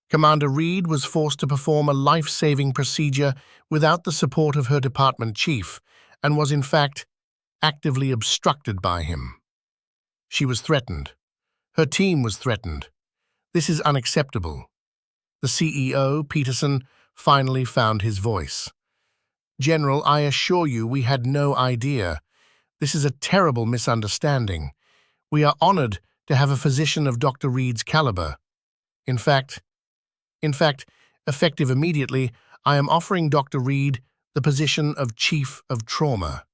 Commander Reed was forced to perform a life-saving procedure without the support of her department chief and was, in fact, actively obstructed by him. She was threatened. Her team was threatened. This is unacceptable. The CEO, Peterson, finally found his voice. General, I assure you we had no idea. This is a terrible misunderstanding. We are honored to have a physician of Dr. Reed's caliber. In fact, effective immediately, I am offering Dr. Reed the position of Chief of Trauma,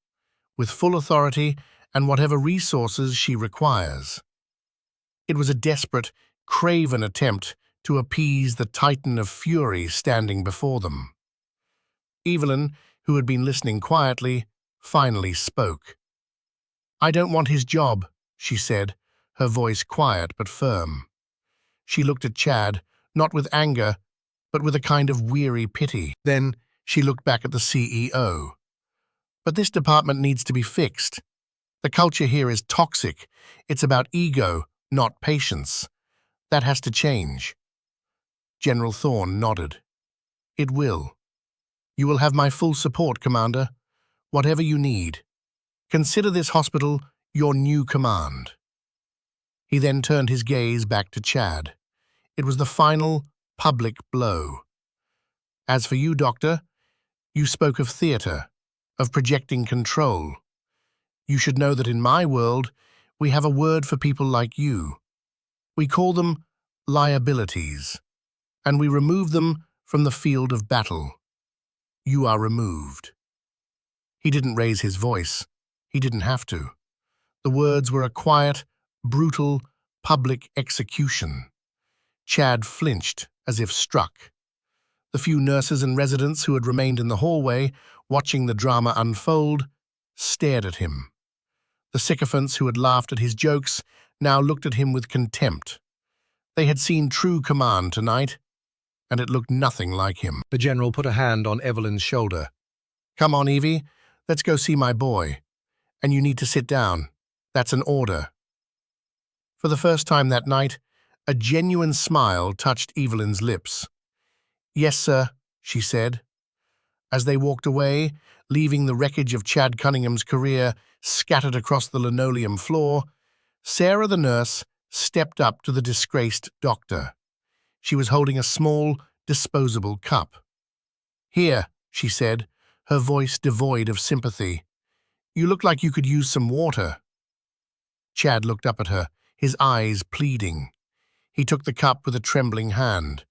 with full authority and whatever resources she requires. It was a desperate, craven attempt to appease the titan of fury standing before them. Evelyn, who had been listening quietly, finally spoke. I don't want his job, she said, her voice quiet but firm. She looked at Chad, not with anger, but with a kind of weary pity. Then she looked back at the CEO. But this department needs to be fixed. The culture here is toxic. It's about ego, not patience. That has to change. General Thorne nodded. It will. You will have my full support, Commander. Whatever you need. Consider this hospital your new command. He then turned his gaze back to Chad. It was the final, public blow. As for you, Doctor, you spoke of theater, of projecting control. You should know that in my world, we have a word for people like you. We call them liabilities, and we remove them from the field of battle. You are removed. He didn't raise his voice. He didn't have to. The words were a quiet, brutal, public execution. Chad flinched, as if struck. The few nurses and residents who had remained in the hallway, watching the drama unfold, stared at him. The sycophants who had laughed at his jokes now looked at him with contempt. They had seen true command tonight, and it looked nothing like him. The general put a hand on Evelyn's shoulder. Come on, Evie, let's go see my boy. And you need to sit down. That's an order. For the first time that night, a genuine smile touched Evelyn's lips. Yes, sir, she said. As they walked away, leaving the wreckage of Chad Cunningham's career scattered across the linoleum floor, Sarah the nurse stepped up to the disgraced doctor. She was holding a small, disposable cup. Here, she said, her voice devoid of sympathy. You look like you could use some water. Chad looked up at her, his eyes pleading. He took the cup with a trembling hand.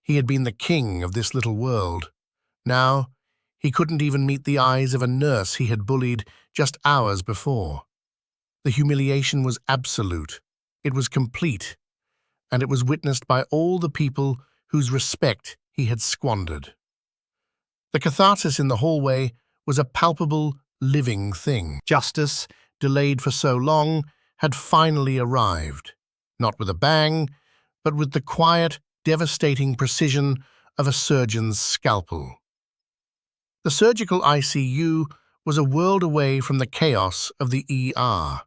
He had been the king of this little world. Now, he couldn't even meet the eyes of a nurse he had bullied just hours before. The humiliation was absolute. It was complete. And it was witnessed by all the people whose respect he had squandered. The catharsis in the hallway was a palpable, living thing. Justice, delayed for so long, had finally arrived, not with a bang, but with the quiet, devastating precision of a surgeon's scalpel. The surgical ICU was a world away from the chaos of the ER.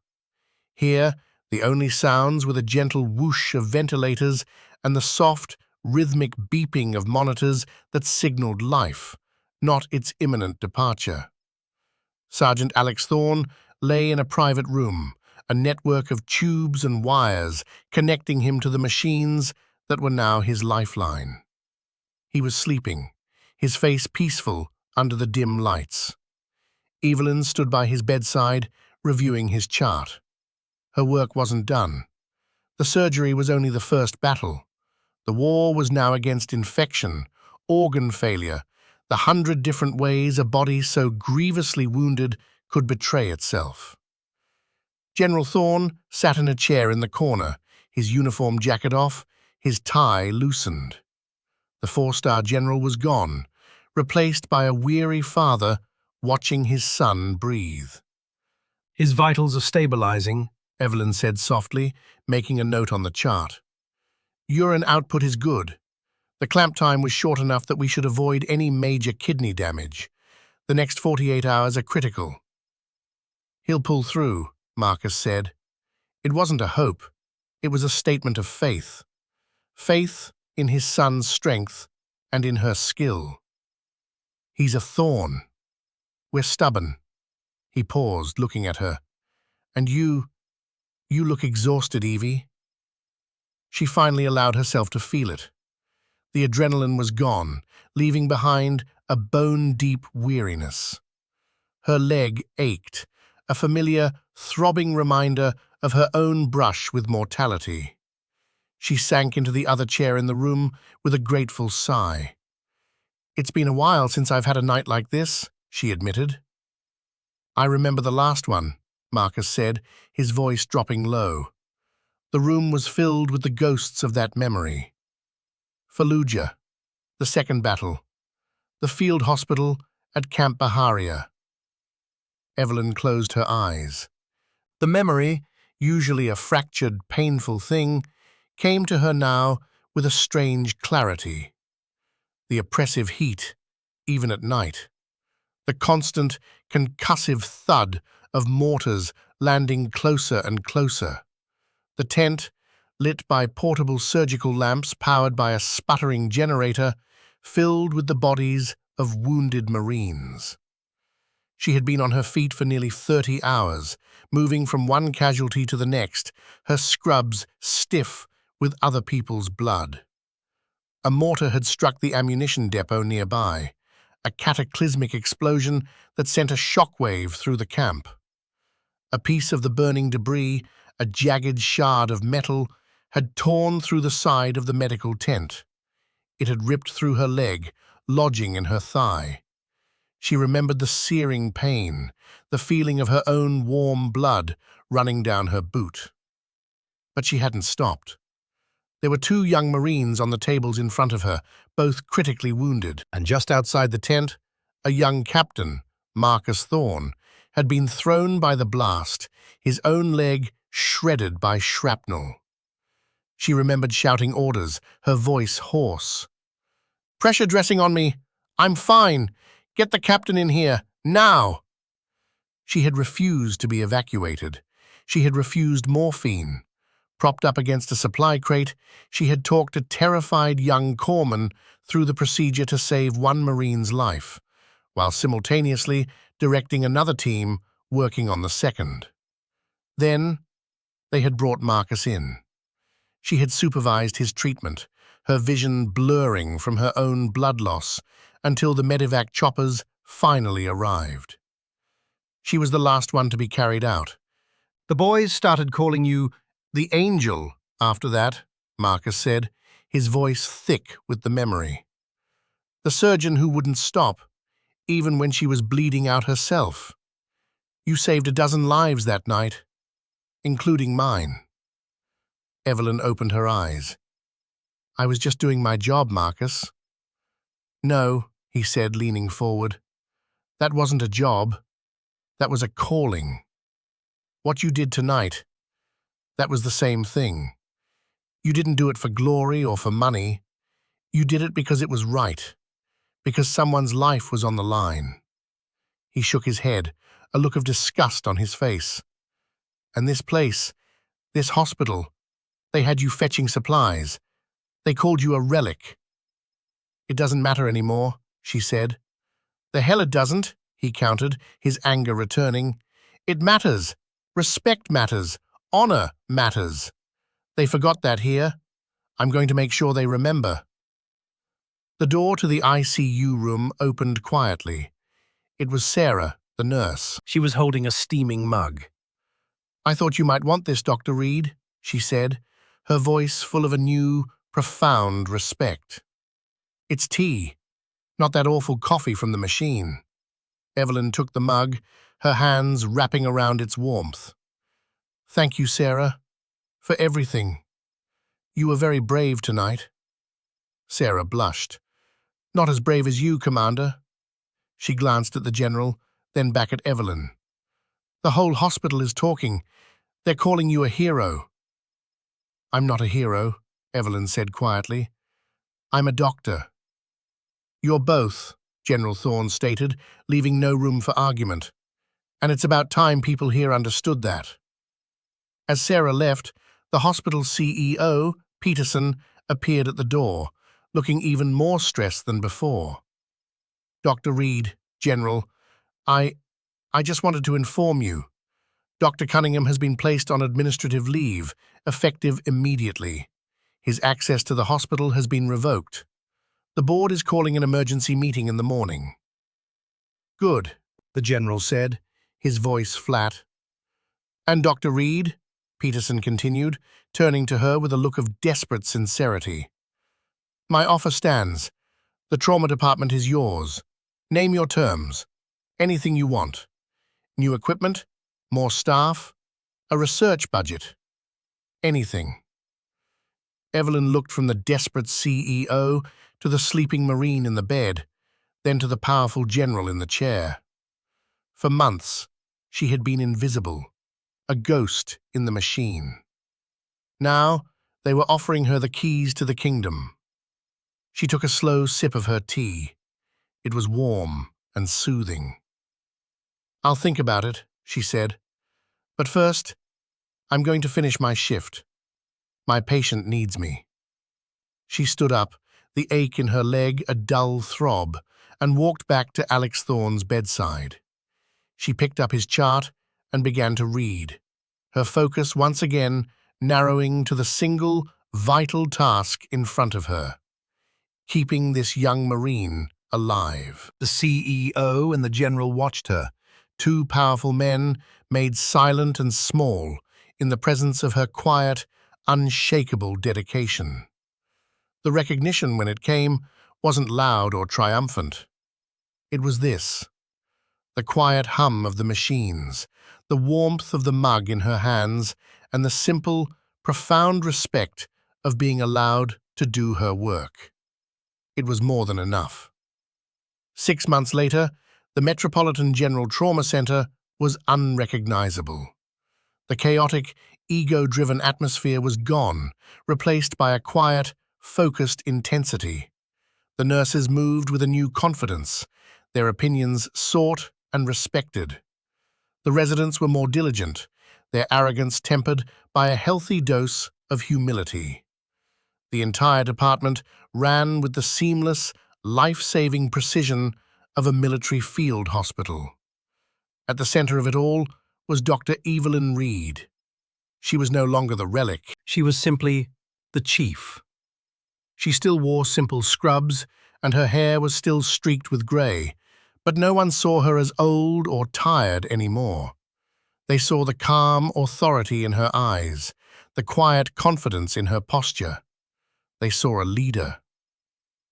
Here, the only sounds were the gentle whoosh of ventilators and the soft, rhythmic beeping of monitors that signaled life, not its imminent departure. Sergeant Alex Thorne lay in a private room, a network of tubes and wires connecting him to the machines that were now his lifeline. He was sleeping, his face peaceful under the dim lights. Evelyn stood by his bedside, reviewing his chart. Her work wasn't done. The surgery was only the first battle. The war was now against infection, organ failure, the 100 different ways a body so grievously wounded could betray itself. General Thorne sat in a chair in the corner, his uniform jacket off, his tie loosened. The 4-star general was gone, replaced by a weary father watching his son breathe. His vitals are stabilizing. Evelyn said softly, making a note on the chart. Urine output is good. The clamp time was short enough that we should avoid any major kidney damage. The next 48 hours are critical. He'll pull through, Marcus said. It wasn't a hope. It was a statement of faith. Faith in his son's strength and in her skill. He's a thorn. We're stubborn. He paused, looking at her. And you look exhausted, Evie. She finally allowed herself to feel it. The adrenaline was gone, leaving behind a bone-deep weariness. Her leg ached, a familiar, throbbing reminder of her own brush with mortality. She sank into the other chair in the room with a grateful sigh. It's been a while since I've had a night like this, she admitted. I remember the last one, Marcus said, his voice dropping low. The room was filled with the ghosts of that memory. Fallujah, the second battle, the field hospital at Camp Baharia. Evelyn closed her eyes. The memory, usually a fractured, painful thing, came to her now with a strange clarity. The oppressive heat, even at night. The constant, concussive thud of mortars landing closer and closer. The tent, lit by portable surgical lamps powered by a sputtering generator, filled with the bodies of wounded Marines. She had been on her feet for nearly 30 hours, moving from one casualty to the next, her scrubs stiff with other people's blood. A mortar had struck the ammunition depot nearby, a cataclysmic explosion that sent a shockwave through the camp. A piece of the burning debris, a jagged shard of metal, had torn through the side of the medical tent. It had ripped through her leg, lodging in her thigh. She remembered the searing pain, the feeling of her own warm blood running down her boot. But she hadn't stopped. There were 2 young Marines on the tables in front of her, both critically wounded, and just outside the tent, a young captain, Marcus Thorne, had been thrown by the blast, his own leg shredded by shrapnel. She remembered shouting orders, her voice hoarse. "Pressure dressing on me! I'm fine! Get the captain in here, now!" She had refused to be evacuated. She had refused morphine. Propped up against a supply crate, she had talked a terrified young corpsman through the procedure to save one Marine's life, while simultaneously directing another team working on the second. Then, they had brought Marcus in. She had supervised his treatment, her vision blurring from her own blood loss until the medevac choppers finally arrived. She was the last one to be carried out. The boys started calling you the Angel after that, Marcus said, his voice thick with the memory. The surgeon who wouldn't stop, even when she was bleeding out herself. You saved a dozen lives that night, including mine. Evelyn opened her eyes. I was just doing my job, Marcus. No, he said, leaning forward. That wasn't a job. That was a calling. What you did tonight, that was the same thing. You didn't do it for glory or for money. You did it because it was right, because someone's life was on the line. He shook his head, a look of disgust on his face. And this place, this hospital, they had you fetching supplies. They called you a relic. It doesn't matter anymore, she said. The hell it doesn't, he countered, his anger returning. It matters. Respect matters. Honor matters. They forgot that here. I'm going to make sure they remember. The door to the ICU room opened quietly. It was Sarah, the nurse. She was holding a steaming mug. I thought you might want this, Dr. Reed, she said, her voice full of a new, profound respect. It's tea, not that awful coffee from the machine. Evelyn took the mug, her hands wrapping around its warmth. Thank you, Sarah, for everything. You were very brave tonight. Sarah blushed. Not as brave as you, Commander. She glanced at the general, then back at Evelyn. The whole hospital is talking. They're calling you a hero. I'm not a hero, Evelyn said quietly. I'm a doctor. You're both, General Thorne stated, leaving no room for argument. And it's about time people here understood that. As Sarah left, the hospital CEO, Peterson, appeared at the door, looking even more stressed than before. Dr. Reed, General, I just wanted to inform you. Dr. Cunningham has been placed on administrative leave, effective immediately. His access to the hospital has been revoked. The board is calling an emergency meeting in the morning. Good, the general said, his voice flat. And Dr. Reed, Peterson continued, turning to her with a look of desperate sincerity. My offer stands. The trauma department is yours. Name your terms. Anything you want. New equipment? More staff? A research budget? Anything. Evelyn looked from the desperate CEO to the sleeping Marine in the bed, then to the powerful general in the chair. For months, she had been invisible, a ghost in the machine. Now, they were offering her the keys to the kingdom. She took a slow sip of her tea. It was warm and soothing. I'll think about it, she said. But first, I'm going to finish my shift. My patient needs me. She stood up, the ache in her leg a dull throb, and walked back to Alex Thorne's bedside. She picked up his chart and began to read, her focus once again narrowing to the single, vital task in front of her, keeping this young Marine alive. The CEO and the general watched her, two powerful men made silent and small in the presence of her quiet, unshakable dedication. The recognition, when it came, wasn't loud or triumphant. It was this: the quiet hum of the machines, the warmth of the mug in her hands, and the simple, profound respect of being allowed to do her work. It was more than enough. 6 months later, the Metropolitan General Trauma Center was unrecognizable. The chaotic, ego-driven atmosphere was gone, replaced by a quiet, focused intensity. The nurses moved with a new confidence, their opinions sought and respected. The residents were more diligent, their arrogance tempered by a healthy dose of humility. The entire department ran with the seamless, life-saving precision of a military field hospital. At the center of it all was Dr. Evelyn Reed. She was no longer the relic. She was simply the chief. She still wore simple scrubs, and her hair was still streaked with grey, but no one saw her as old or tired anymore. They saw the calm authority in her eyes, the quiet confidence in her posture. They saw a leader.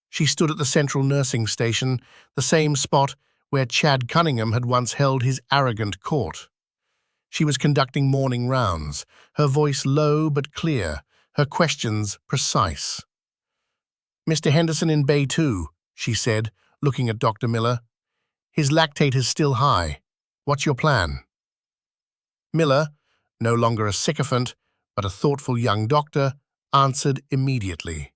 She stood at the central nursing station, the same spot where Chad Cunningham had once held his arrogant court. She was conducting morning rounds, her voice low but clear, her questions precise. Mr. Henderson in Bay 2, she said, looking at Dr. Miller. His lactate is still high. What's your plan? Miller, no longer a sycophant, but a thoughtful young doctor, answered immediately.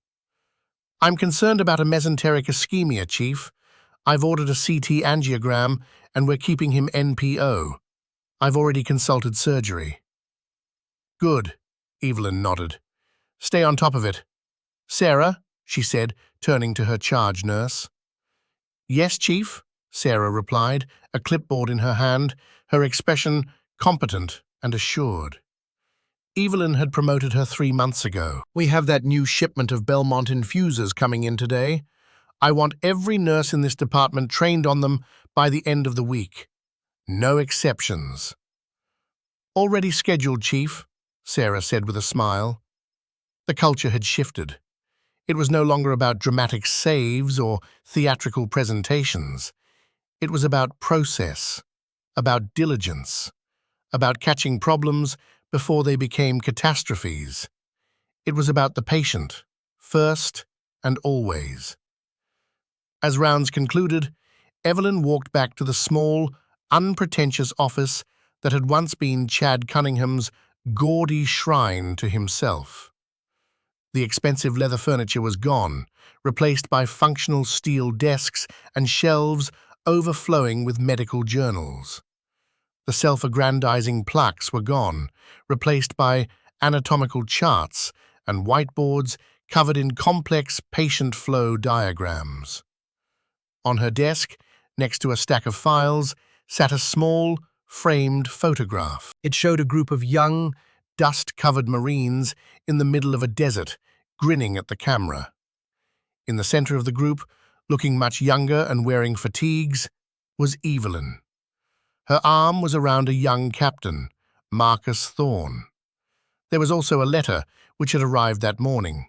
I'm concerned about a mesenteric ischemia, Chief. I've ordered a CT angiogram, and we're keeping him NPO. I've already consulted surgery. Good, Evelyn nodded. Stay on top of it. Sarah, she said, turning to her charge nurse. Yes, Chief, Sarah replied, a clipboard in her hand, her expression competent and assured. Evelyn had promoted her 3 months ago. We have that new shipment of Belmont infusers coming in today. I want every nurse in this department trained on them by the end of the week. No exceptions. Already scheduled, Chief, Sarah said with a smile. The culture had shifted. It was no longer about dramatic saves or theatrical presentations. It was about process, about diligence, about catching problems before they became catastrophes. It was about the patient, first and always. As rounds concluded, Evelyn walked back to the small, unpretentious office that had once been Chad Cunningham's gaudy shrine to himself. The expensive leather furniture was gone, replaced by functional steel desks and shelves overflowing with medical journals. The self-aggrandizing plaques were gone, replaced by anatomical charts and whiteboards covered in complex patient flow diagrams. On her desk, next to a stack of files, sat a small, framed photograph. It showed a group of young, dust-covered Marines in the middle of a desert, grinning at the camera. In the center of the group, looking much younger and wearing fatigues, was Evelyn. Her arm was around a young captain, Marcus Thorne. There was also a letter which had arrived that morning.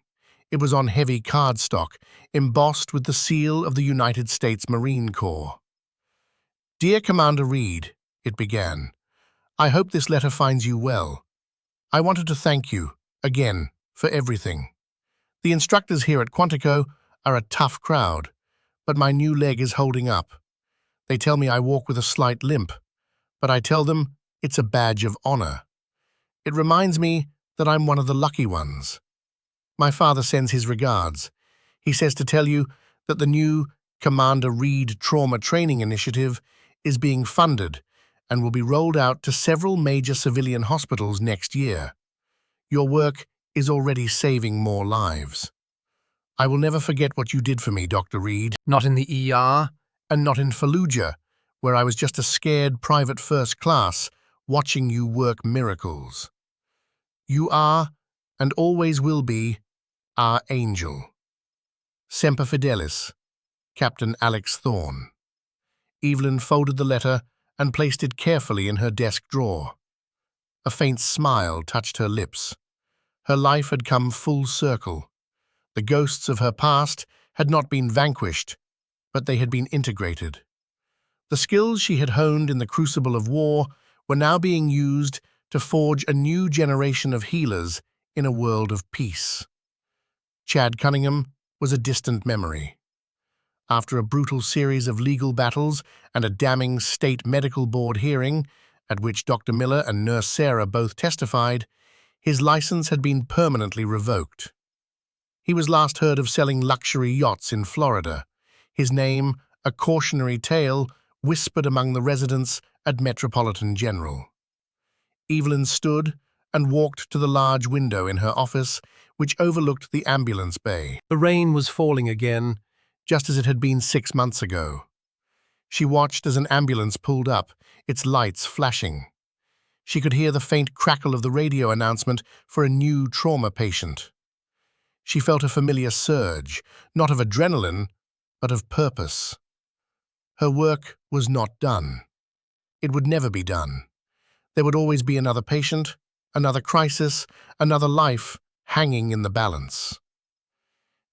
It was on heavy cardstock, embossed with the seal of the United States Marine Corps. "Dear Commander Reed," it began, "I hope this letter finds you well. I wanted to thank you, again, for everything. The instructors here at Quantico are a tough crowd, but my new leg is holding up. They tell me I walk with a slight limp, but I tell them it's a badge of honor. It reminds me that I'm one of the lucky ones. My father sends his regards. He says to tell you that the new Commander Reed Trauma Training Initiative is being funded and will be rolled out to several major civilian hospitals next year. Your work is already saving more lives. I will never forget what you did for me, Dr. Reed. Not in the ER. And not in Fallujah, where I was just a scared private first class watching you work miracles. You are, and always will be, our angel. Semper Fidelis, Captain Alex Thorne." Evelyn folded the letter and placed it carefully in her desk drawer. A faint smile touched her lips. Her life had come full circle. The ghosts of her past had not been vanquished, but they had been integrated. The skills she had honed in the crucible of war were now being used to forge a new generation of healers in a world of peace. Chad Cunningham was a distant memory. After a brutal series of legal battles and a damning state medical board hearing, at which Dr. Miller and Nurse Sarah both testified, his license had been permanently revoked. He was last heard of selling luxury yachts in Florida, his name a cautionary tale whispered among the residents at Metropolitan General. Evelyn stood and walked to the large window in her office, which overlooked the ambulance bay. The rain was falling again, just as it had been 6 months ago. She watched as an ambulance pulled up, its lights flashing. She could hear the faint crackle of the radio announcement for a new trauma patient. She felt a familiar surge, not of adrenaline, but of purpose. Her work was not done. It would never be done. There would always be another patient, another crisis, another life hanging in the balance.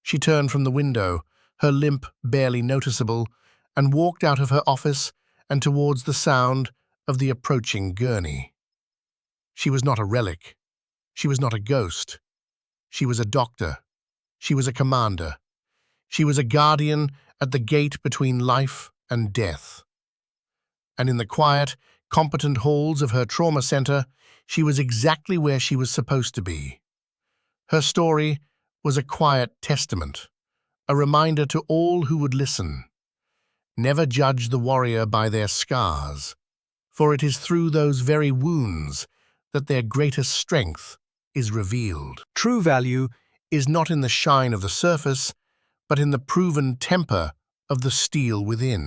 She turned from the window, her limp barely noticeable, and walked out of her office and towards the sound of the approaching gurney. She was not a relic. She was not a ghost. She was a doctor. She was a commander. She was a guardian at the gate between life and death. And in the quiet, competent halls of her trauma center, she was exactly where she was supposed to be. Her story was a quiet testament, a reminder to all who would listen. Never judge the warrior by their scars, for it is through those very wounds that their greatest strength is revealed. True value Is not in the shine of the surface, but in the proven temper of the steel within.